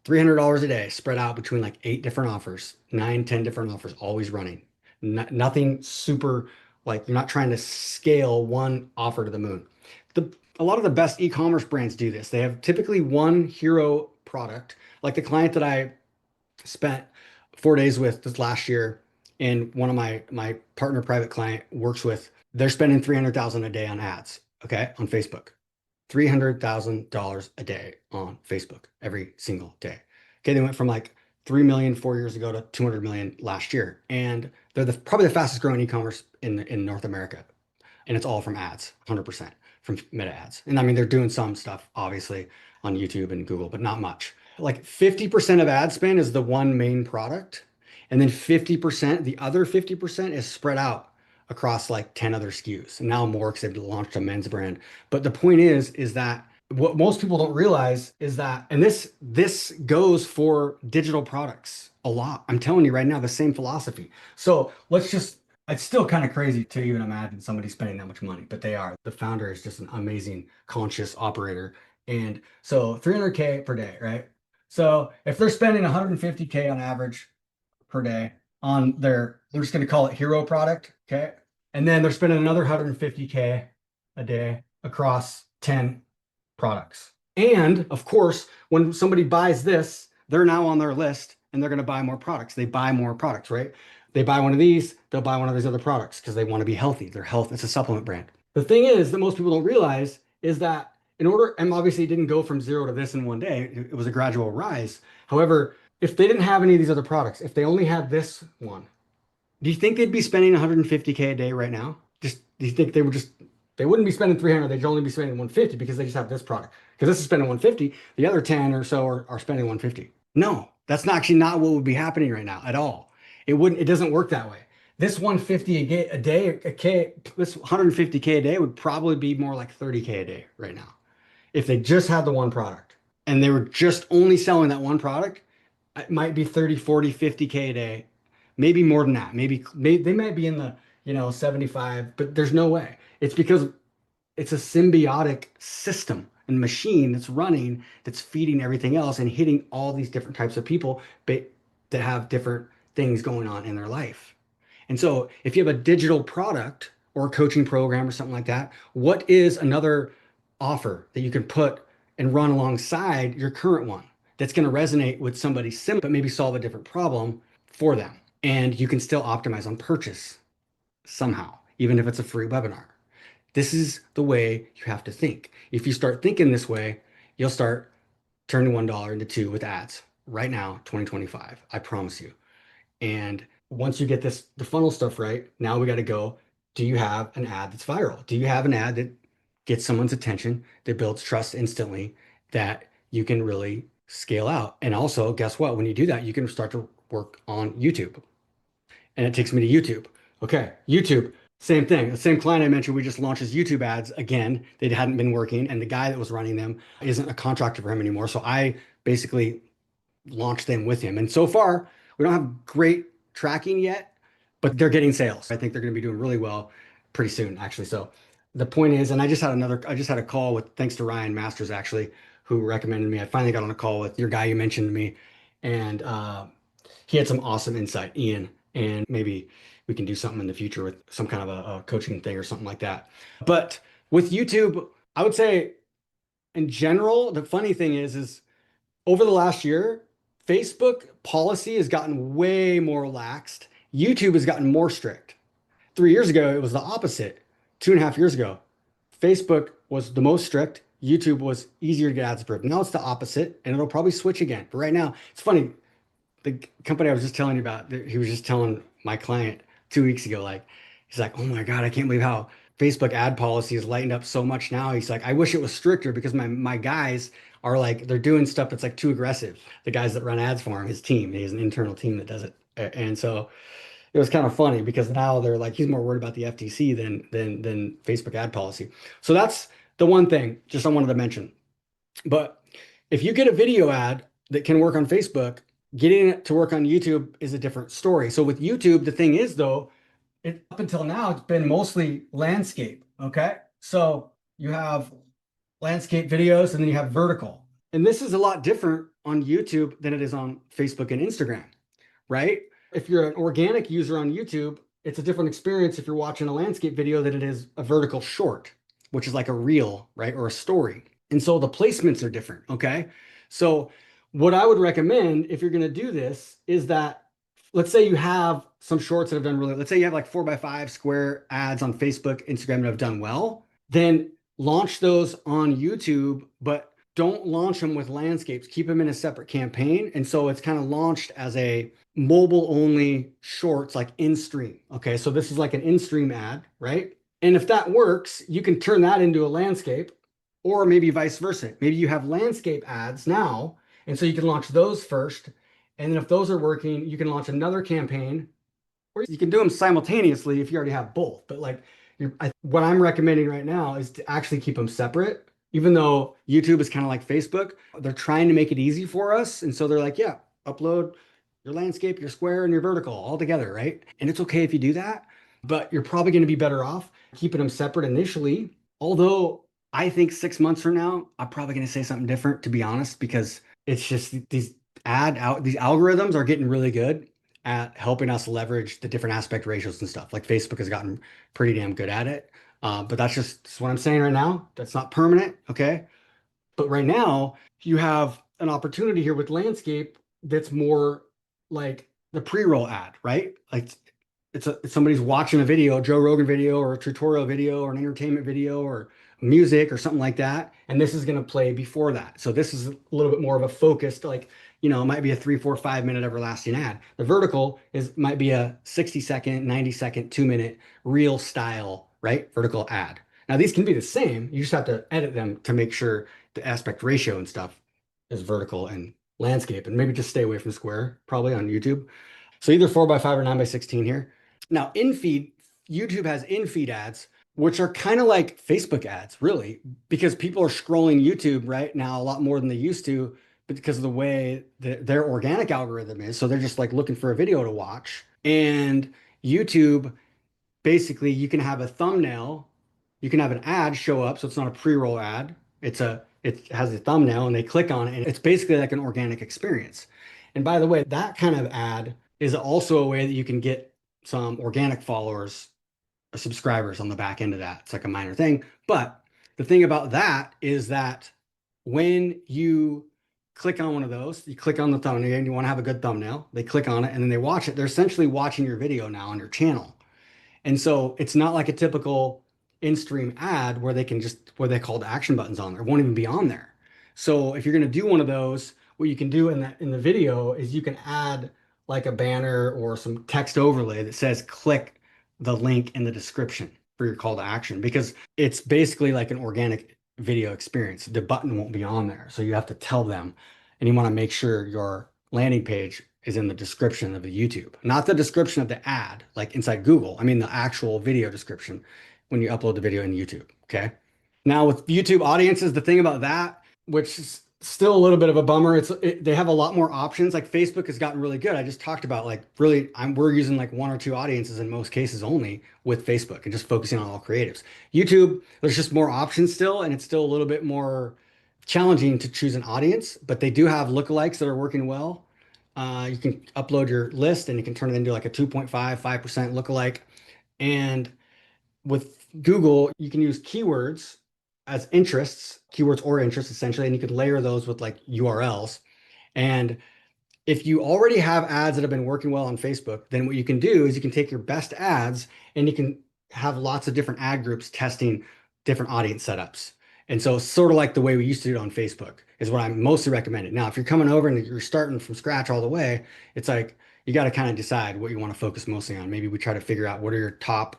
$300 a day spread out between like 8 different offers, 9, 10 different offers, always running. Nothing super, like you're not trying to scale one offer to the moon. A lot of the best e-commerce brands do this. They have typically one hero product. Like the client that I spent 4 days with this last year, and one of my partner private client works with, they're spending 300,000 a day on ads, okay, on Facebook. $300,000 a day on Facebook every single day. Okay, they went from like 3 million 4 years ago to 200 million last year, and they're probably the fastest growing e-commerce in North America, and it's all from ads, 100% from Meta ads. And I mean, they're doing some stuff obviously on YouTube and Google, but not much. Like 50% of ad spend is the one main product, and then 50%, the other 50% is spread out across like 10 other SKUs, and now more because they've launched a men's brand. But the point is that what most people don't realize is that, and this goes for digital products a lot. I'm telling you right now, the same philosophy. So it's still kind of crazy to even imagine somebody spending that much money, but they are. The founder is just an amazing, conscious operator. And so 300K per day, right? So if they're spending 150K on average per day on they're just going to call it hero product, okay? And then they're spending another 150K a day across 10 products. And of course, when somebody buys this, they're now on their list and they're going to buy more products. They buy more products, right? They buy one of these, they'll buy one of these other products because they want to be healthy. Their health, it's a supplement brand. The thing is that most people don't realize is that in order, and obviously it didn't go from zero to this in one day, it was a gradual rise. However, if they didn't have any of these other products, if they only had this one, do you think they'd be spending 150K a day right now? Just do you think they wouldn't be spending 300, they'd only be spending 150 because they just have this product. Because this is spending 150, the other 10 or so are spending 150. No, that's not actually not what would be happening right now at all. It doesn't work that way. This 150 a day, this 150K a day would probably be more like 30K a day right now if they just had the one product and they were just only selling that one product. It might be 30, 40, 50K a day, maybe more than that. Maybe they might be in the, 75, but there's no way. It's because it's a symbiotic system and machine that's running, that's feeding everything else and hitting all these different types of people that have different things going on in their life. And so if you have a digital product or a coaching program or something like that, what is another offer that you can put and run alongside your current one that's going to resonate with somebody similar, but maybe solve a different problem for them? And you can still optimize on purchase somehow, even if it's a free webinar. This is the way you have to think. If you start thinking this way, you'll start turning $1 into two with ads right now, 2025. I promise you. And once you get the funnel stuff right, now we got to go. Do you have an ad that's viral? Do you have an ad that gets someone's attention, that builds trust instantly, that you can really scale out? And also, guess what? When you do that, you can start to work on YouTube. And it takes me to YouTube. Okay, YouTube, same thing. The same client I mentioned, we just launched his YouTube ads again. They hadn't been working, and the guy that was running them isn't a contractor for him anymore. So I basically launch them with him. And so far, we don't have great tracking yet, but they're getting sales. I think they're going to be doing really well pretty soon, actually. So the point is, and I just had a call with, thanks to Ryan Masters, actually, who recommended me. I finally got on a call with your guy you mentioned to me, and he had some awesome insight, Ian, and maybe we can do something in the future with some kind of a coaching thing or something like that. But with YouTube, I would say in general, the funny thing is over the last year, Facebook policy has gotten way more laxed. YouTube has gotten more strict. 3 years ago, it was the opposite. 2.5 years ago, Facebook was the most strict. YouTube was easier to get ads approved. Now it's the opposite, and it'll probably switch again. But right now, it's funny. The company I was just telling you about, he was just telling my client 2 weeks ago, like, he's like, oh my God, I can't believe how Facebook ad policy is lightened up so much now. He's like, I wish it was stricter because my guys are like, they're doing stuff that's like too aggressive. The guys that run ads for him, his team, he has an internal team that does it. And so it was kind of funny because now they're like, he's more worried about the FTC than Facebook ad policy. So that's the one thing just I wanted to mention. But if you get a video ad that can work on Facebook, getting it to work on YouTube is a different story. So with YouTube, the thing is though, up until now, it's been mostly landscape. Okay. So you have landscape videos and then you have vertical. And this is a lot different on YouTube than it is on Facebook and Instagram, right? If you're an organic user on YouTube, it's a different experience if you're watching a landscape video than it is a vertical short, which is like a reel, right? Or a story. And so the placements are different. Okay. So what I would recommend if you're going to do this is that, let's say you have some shorts that have done really, let's say you have like 4x5 square ads on Facebook, Instagram that have done well, then launch those on YouTube, but don't launch them with landscapes. Keep them in a separate campaign. And so it's kind of launched as a mobile only shorts, like in stream. Okay. So this is like an in stream ad, right? And if that works, you can turn that into a landscape, or maybe vice versa. Maybe you have landscape ads now. And so you can launch those first. And then if those are working, you can launch another campaign, or you can do them simultaneously if you already have both. But like what I'm recommending right now is to actually keep them separate. Even though YouTube is kind of like Facebook, they're trying to make it easy for us. And so they're like, yeah, upload your landscape, your square, and your vertical all together, right? And it's okay if you do that, but you're probably going to be better off keeping them separate initially. Although I think 6 months from now, I'm probably going to say something different, to be honest, because it's just these algorithms are getting really good at helping us leverage the different aspect ratios and stuff. Like Facebook has gotten pretty damn good at it. But that's what I'm saying right now. That's not permanent. Okay. But right now you have an opportunity here with landscape that's more like the pre-roll ad, right? Like it's somebody's watching a video, a Joe Rogan video or a tutorial video or an entertainment video or music or something like that. And this is going to play before that. So this is a little bit more of a focused, like, it might be a 3, 4, 5 minute everlasting ad. The vertical might be a 60 second, 90 second, 2 minute real style, right? Vertical ad. Now these can be the same. You just have to edit them to make sure the aspect ratio and stuff is vertical and landscape, and maybe just stay away from square, probably on YouTube. So either 4 by 5 or 9 by 16 here. Now, in feed, YouTube has in feed ads, which are kind of like Facebook ads, really, because people are scrolling YouTube right now a lot more than they used to because of the way that their organic algorithm is. So they're just like looking for a video to watch. And YouTube, basically, you can have a thumbnail, you can have an ad show up. So it's not a pre-roll ad. It has a thumbnail and they click on it. And it's basically like an organic experience. And by the way, that kind of ad is also a way that you can get some organic followers or subscribers on the back end of that. It's like a minor thing. But the thing about that is that when you click on one of those, you click on the thumbnail and you want to have a good thumbnail, they click on it and then they watch it. They're essentially watching your video now on your channel. And so it's not like a typical in-stream ad where where they call the action buttons on there. It won't even be on there. So if you're going to do one of those, what you can do in the video is you can add like a banner or some text overlay that says click the link in the description for your call to action, because it's basically like an organic video experience. The button won't be on there. So you have to tell them, and you want to make sure your landing page is in the description of the YouTube, not the description of the ad, like inside Google. I mean, the actual video description when you upload the video in YouTube. Okay. Now with YouTube audiences, the thing about that, which is still a little bit of a bummer, they have a lot more options. Like Facebook has gotten really good. I just talked about like really, we're using like 1 or 2 audiences in most cases only with Facebook and just focusing on all creatives. YouTube, there's just more options still, and it's still a little bit more challenging to choose an audience, but they do have lookalikes that are working well. You can upload your list and you can turn it into like a 2.5, 5% lookalike. And with Google, you can use keywords as interests, keywords or interests essentially, and you could layer those with like URLs. And if you already have ads that have been working well on Facebook, then what you can do is you can take your best ads and you can have lots of different ad groups testing different audience setups. And so sort of like the way we used to do it on Facebook is what I'm mostly recommending. Now, if you're coming over and you're starting from scratch all the way, it's like you got to kind of decide what you want to focus mostly on. Maybe we try to figure out what are your top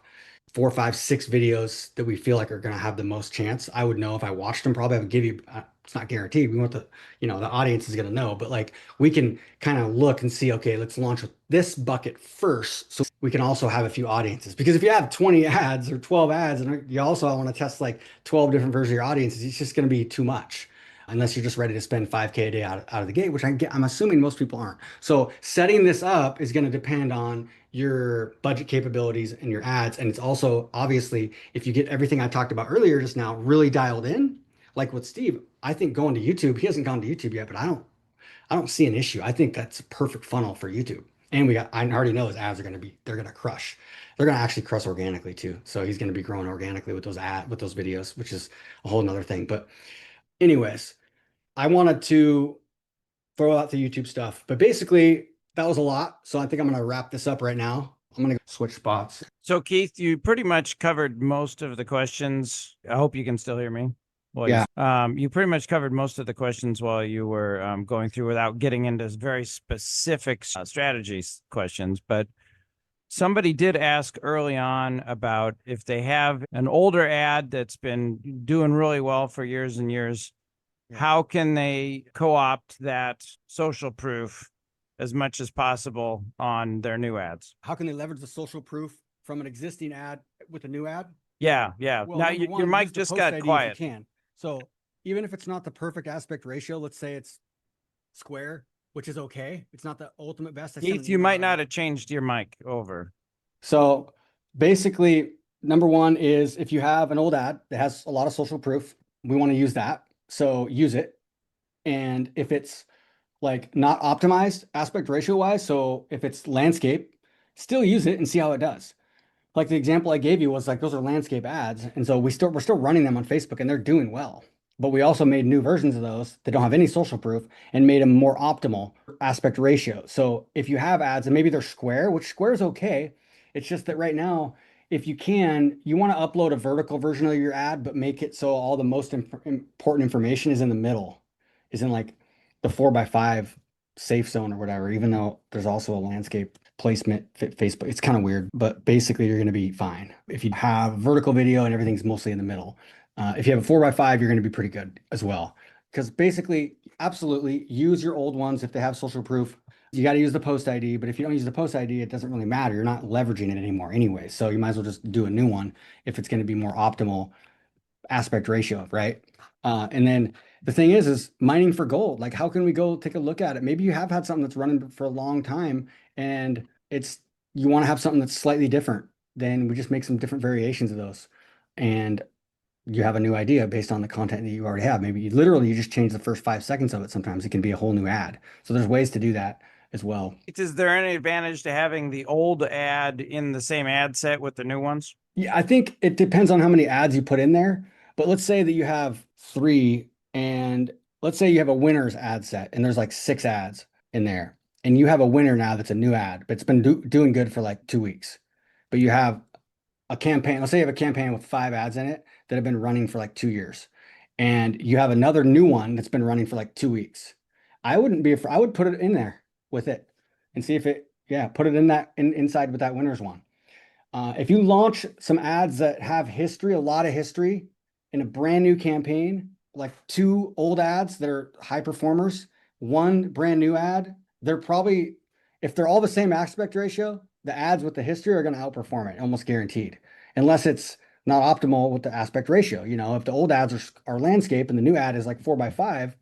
4, 5, 6 videos that we feel like are going to have the most chance. I would know if I watched them, probably I would give you, it's not guaranteed. We want the audience is going to know, but like we can kind of look and see, okay, let's launch with this bucket first. So we can also have a few audiences, because if you have 20 ads or 12 ads and you also want to test like 12 different versions of your audiences, it's just going to be too much. Unless you're just ready to spend 5K a day out of the gate, which I'm assuming most people aren't. So setting this up is going to depend on your budget capabilities and your ads. And it's also obviously, if you get everything I talked about earlier just now really dialed in, like with Steve, I think going to YouTube, he hasn't gone to YouTube yet, but I don't see an issue. I think that's a perfect funnel for YouTube. And I already know his ads they're going to crush. They're going to actually crush organically too. So he's going to be growing organically with those videos, which is a whole nother thing. But anyways, I wanted to throw out the YouTube stuff, but basically that was a lot. So I think I'm going to wrap this up right now. I'm going to switch spots. So Keith, you pretty much covered most of the questions. I hope you can still hear me. Well, Yeah. you pretty much covered most of the questions while you were going through without getting into very specific strategies questions. But somebody did ask early on about if they have an older ad that's been doing really well for years and years, how can they co-opt that social proof as much as possible on their new ads? How can they leverage the social proof from an existing ad with a new ad? Yeah. Well, now number one, your mic use the just post got ID if quiet. you can. So even if it's not the perfect aspect ratio, let's say it's square, which is okay. It's not the ultimate best. Keith, you might not have changed your mic over. So basically, number one is if you have an old ad that has a lot of social proof, we want to use that. So use it. And if it's like not optimized aspect ratio wise, so if it's landscape, still use it and see how it does. Like the example I gave you was like those are landscape ads, and so we're still running them on Facebook and they're doing well. But we also made new versions of those that don't have any social proof and made them more optimal aspect ratio. So if you have ads and maybe they're square, which square is okay, it's just that right now, if you can, you want to upload a vertical version of your ad, but make it so all the most important information is in the middle, is in like the 4x5 safe zone or whatever, even though there's also a landscape placement fit Facebook. It's kind of weird, but basically you're going to be fine. If you have vertical video and everything's mostly in the middle. If you have a 4x5, you're going to be pretty good as well. Because basically, absolutely use your old ones if they have social proof. You got to use the post ID, but if you don't use the post ID, it doesn't really matter. You're not leveraging it anymore anyway. So you might as well just do a new one if it's going to be more optimal aspect ratio, right? And then the thing is mining for gold. Like, how can we go take a look at it? Maybe you have had something that's running for a long time and it's you want to have something that's slightly different. Then we just make some different variations of those. And you have a new idea based on the content that you already have. Maybe you just change the first 5 seconds of it. Sometimes it can be a whole new ad. So there's ways to do that as well. Is there any advantage to having the old ad in the same ad set with the new ones? Yeah, I think it depends on how many ads you put in there. But let's say that you have three, and let's say you have a winner's ad set, and there's like 6 ads in there, and you have a winner now that's a new ad, but it's been doing good for like 2 weeks. But you have a campaign, let's say you have a campaign with 5 ads in it that have been running for like 2 years, and you have another new one that's been running for like 2 weeks. I wouldn't be afraid, I would put it in there with it and see if it, yeah, put it in that inside with that winner's one. If you launch some ads that have history, a lot of history in a brand new campaign, like 2 old ads that are high performers, one brand new ad, they're probably, if they're all the same aspect ratio, the ads with the history are going to outperform it, almost guaranteed, unless it's not optimal with the aspect ratio. You know, if the old ads are landscape and the new ad is like 4x5,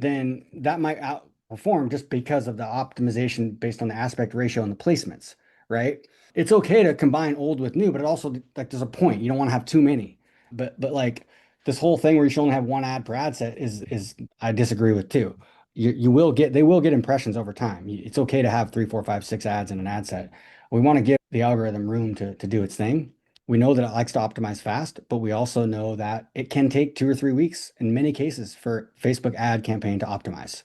then that might outperform just because of the optimization based on the aspect ratio and the placements, right? It's okay to combine old with new, but it also like there's a point. You don't want to have too many. But like this whole thing where you should only have one ad per ad set is I disagree with too. You will get they will get impressions over time. It's okay to have 3, 4, 5, 6 ads in an ad set. We want to give the algorithm room to do its thing. We know that it likes to optimize fast, but we also know that it can take 2 or 3 weeks in many cases for Facebook ad campaign to optimize.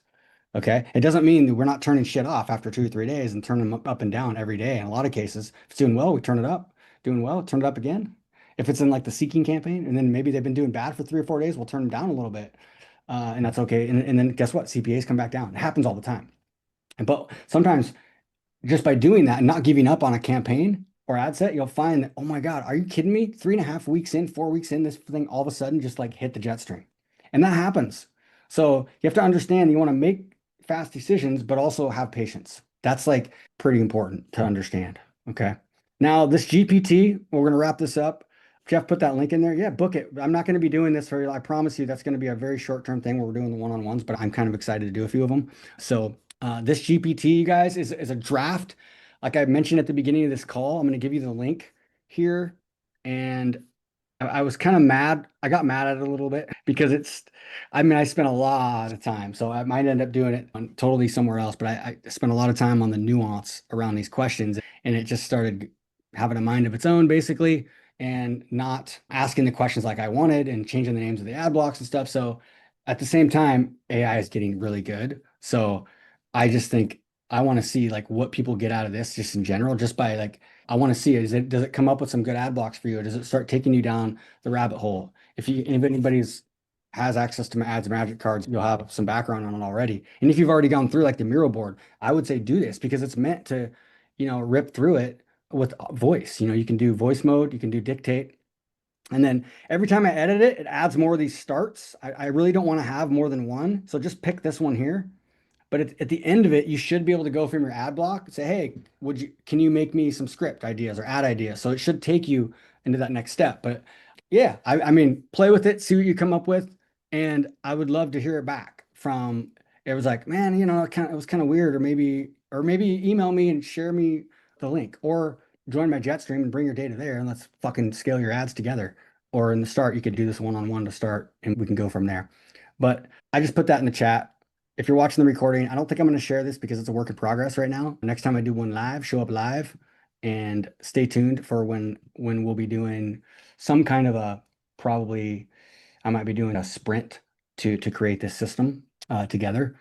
Okay. It doesn't mean that we're not turning shit off after 2 or 3 days and turn them up and down every day. In a lot of cases, if it's doing well, we turn it up. Doing well, turn it up again. If it's in like the seeking campaign, and then maybe they've been doing bad for 3 or 4 days, we'll turn them down a little bit. And that's okay. And then guess what? CPAs come back down. It happens all the time. But sometimes just by doing that and not giving up on a campaign or ad set, you'll find that, oh my God, are you kidding me? 3.5 weeks in, 4 weeks in, this thing all of a sudden just like hit the jet stream. And that happens. So you have to understand you want to make fast decisions, but also have patience. That's like pretty important to understand. Okay. Now, this GPT, we're going to wrap this up. Jeff put that link in there. Yeah, book it. I'm not going to be doing this for you. I promise you that's going to be a very short-term thing where we're doing the one-on-ones, but I'm kind of excited to do a few of them. So this GPT, you guys, is a draft. Like I mentioned at the beginning of this call, I'm going to give you the link here. And I was kind of mad. I got mad at it a little bit because I mean, I spent a lot of time. So I might end up doing it on totally somewhere else, but I spent a lot of time on the nuance around these questions. And it just started having a mind of its own, basically, and not asking the questions like I wanted and changing the names of the ad blocks and stuff. So at the same time, AI is getting really good. So I just think I want to see like what people get out of this just in general, just by like I want to see does it come up with some good ad blocks for you? Or does it start taking you down the rabbit hole? If anybody's has access to my ads magic cards, you'll have some background on it already. And if you've already gone through like the mural board, I would say do this because it's meant to, rip through it with voice. You can do voice mode, you can do dictate. And then every time I edit it, it adds more of these starts. I really don't want to have more than one. So just pick this one here. But at the end of it, you should be able to go from your ad block and say, hey, can you make me some script ideas or ad ideas? So it should take you into that next step. But yeah, I mean, play with it, see what you come up with. And I would love to hear it back from, it was like, man, it was kind of weird, or maybe email me and share me the link or join my jet stream and bring your data there and let's fucking scale your ads together. Or in the start, you could do this one-on-one to start and we can go from there. But I just put that in the chat. If you're watching the recording, I don't think I'm going to share this because it's a work in progress right now. Next time I do one live, show up live and stay tuned for when we'll be doing some kind of probably I might be doing a sprint to create this system together.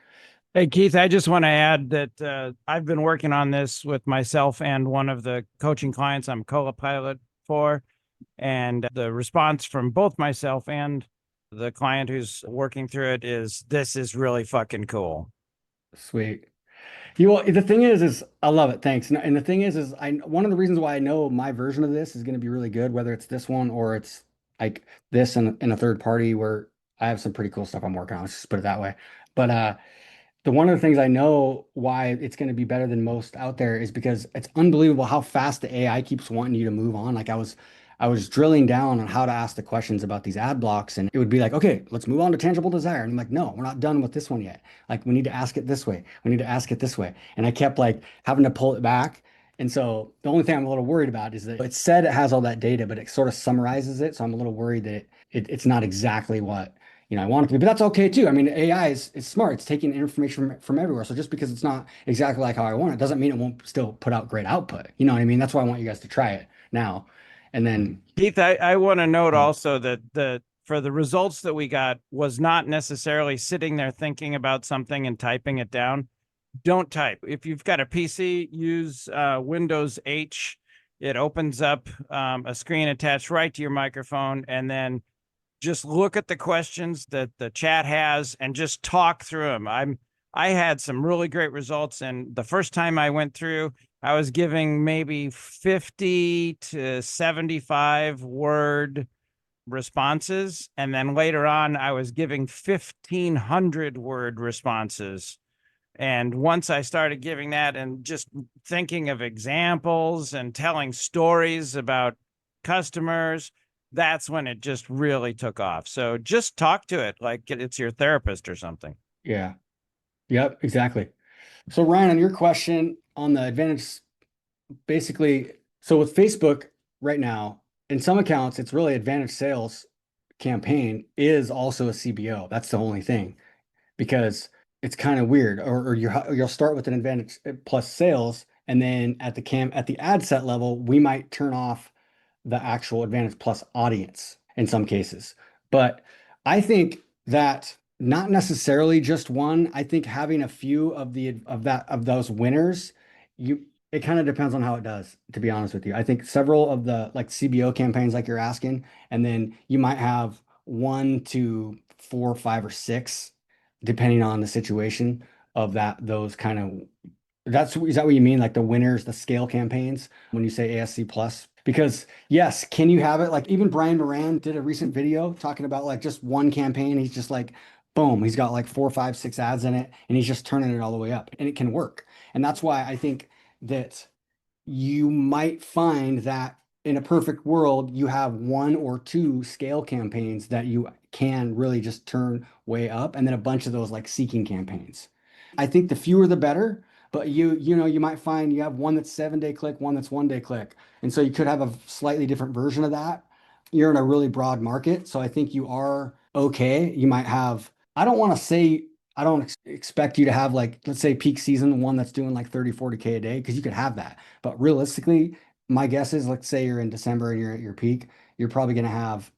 Hey, Keith, I just want to add that I've been working on this with myself and one of the coaching clients I'm co-pilot for. And the response from both myself and the client who's working through it is this is really fucking cool. Sweet. You well, the thing is I love it. Thanks. And the thing is I one of the reasons why I know my version of this is going to be really good, whether it's this one or it's like this and a third party where I have some pretty cool stuff I'm working on. Let's just put it that way. But the one of the things I know why it's going to be better than most out there is because it's unbelievable how fast the AI keeps wanting you to move on. Like I was drilling down on how to ask the questions about these ad blocks, and it would be like, okay, let's move on to tangible desire. And I'm like, no, we're not done with this one yet. Like we need to ask it this way. We need to ask it this way. And I kept like having to pull it back. And so the only thing I'm a little worried about is that it said it has all that data, but it sort of summarizes it. So I'm a little worried that it's not exactly what I want it to be, but that's okay too. I mean, AI is smart. It's taking information from everywhere. So just because it's not exactly like how I want it, doesn't mean it won't still put out great output. You know what I mean? That's why I want you guys to try it now. And then, Keith, I want to note also that for the results that we got was not necessarily sitting there thinking about something and typing it down. Don't type. If you've got a PC, use Windows H. It opens up a screen attached right to your microphone, and then just look at the questions that the chat has and just talk through them. I had some really great results, and the first time I went through, I was giving maybe 50 to 75 word responses, and then later on I was giving 1,500 word responses. And once I started giving that and just thinking of examples and telling stories about customers, that's when it just really took off. So just talk to it like it's your therapist or something. yeah, yep, exactly. So Ryan, on your question on the advantage, basically, so with Facebook right now, in some accounts, it's really advantage sales campaign is also a CBO. That's the only thing because it's kind of weird. Or you'll start with an advantage plus sales, and then at the ad set level, we might turn off the actual advantage plus audience in some cases. But I think that not necessarily just one. I think having a few of those winners, it kind of depends on how it does, to be honest with you. I think several of the like CBO campaigns like you're asking, and then you might have one to four, five, or six, depending on the situation of those kind of is that what you mean? Like the winners, the scale campaigns when you say ASC plus? Because yes, can you have it? Like even Brian Moran did a recent video talking about like just one campaign. He's just like, boom, he's got like four, five, six ads in it, and he's just turning it all the way up, and it can work. And that's why I think that you might find that in a perfect world, you have one or two scale campaigns that you can really just turn way up, and then a bunch of those like seeking campaigns. I think the fewer the better, but you might find you have one that's 7-day click, one that's 1-day click. And so you could have a slightly different version of that. You're in a really broad market. So I think you are okay. You might have, I don't want to say, I don't expect you to have like, let's say peak season, one that's doing like 30, 40K a day, because you could have that. But realistically, my guess is, let's say you're in December and you're at your peak, you're probably going to have,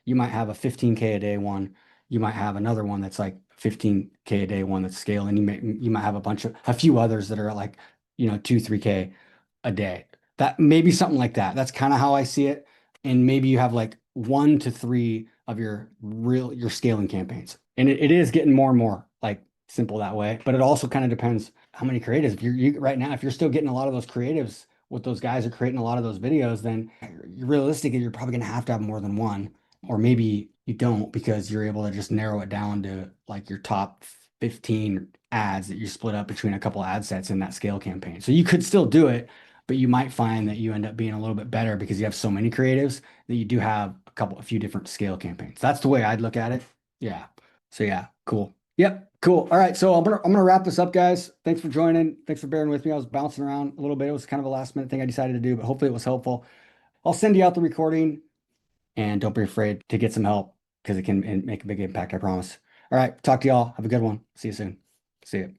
you might have a 15K a day one. You might have another one that's like 15K a day one that's scale, and you might have a few others that are like 2, 3K a day. That maybe something like that. That's kind of how I see it. And maybe you have like 1 to 3 of your scaling campaigns. And it is getting more and more like simple that way. But it also kind of depends how many creatives. If you right now, if you're still getting a lot of those creatives, what those guys are creating a lot of those videos, then realistically, you're probably going to have more than one. Or maybe you don't, because you're able to just narrow it down to like your top 15 ads that you split up between a couple ad sets in that scale campaign. So you could still do it, but you might find that you end up being a little bit better because you have so many creatives that you do have a few different scale campaigns. That's the way I'd look at it. Yeah. So yeah, cool. Yep, cool. All right, so I'm gonna wrap this up, guys. Thanks for joining. Thanks for bearing with me. I was bouncing around a little bit. It was kind of a last minute thing I decided to do, but hopefully it was helpful. I'll send you out the recording, and don't be afraid to get some help because it can make a big impact, I promise. All right, talk to y'all. Have a good one. See you soon. See you.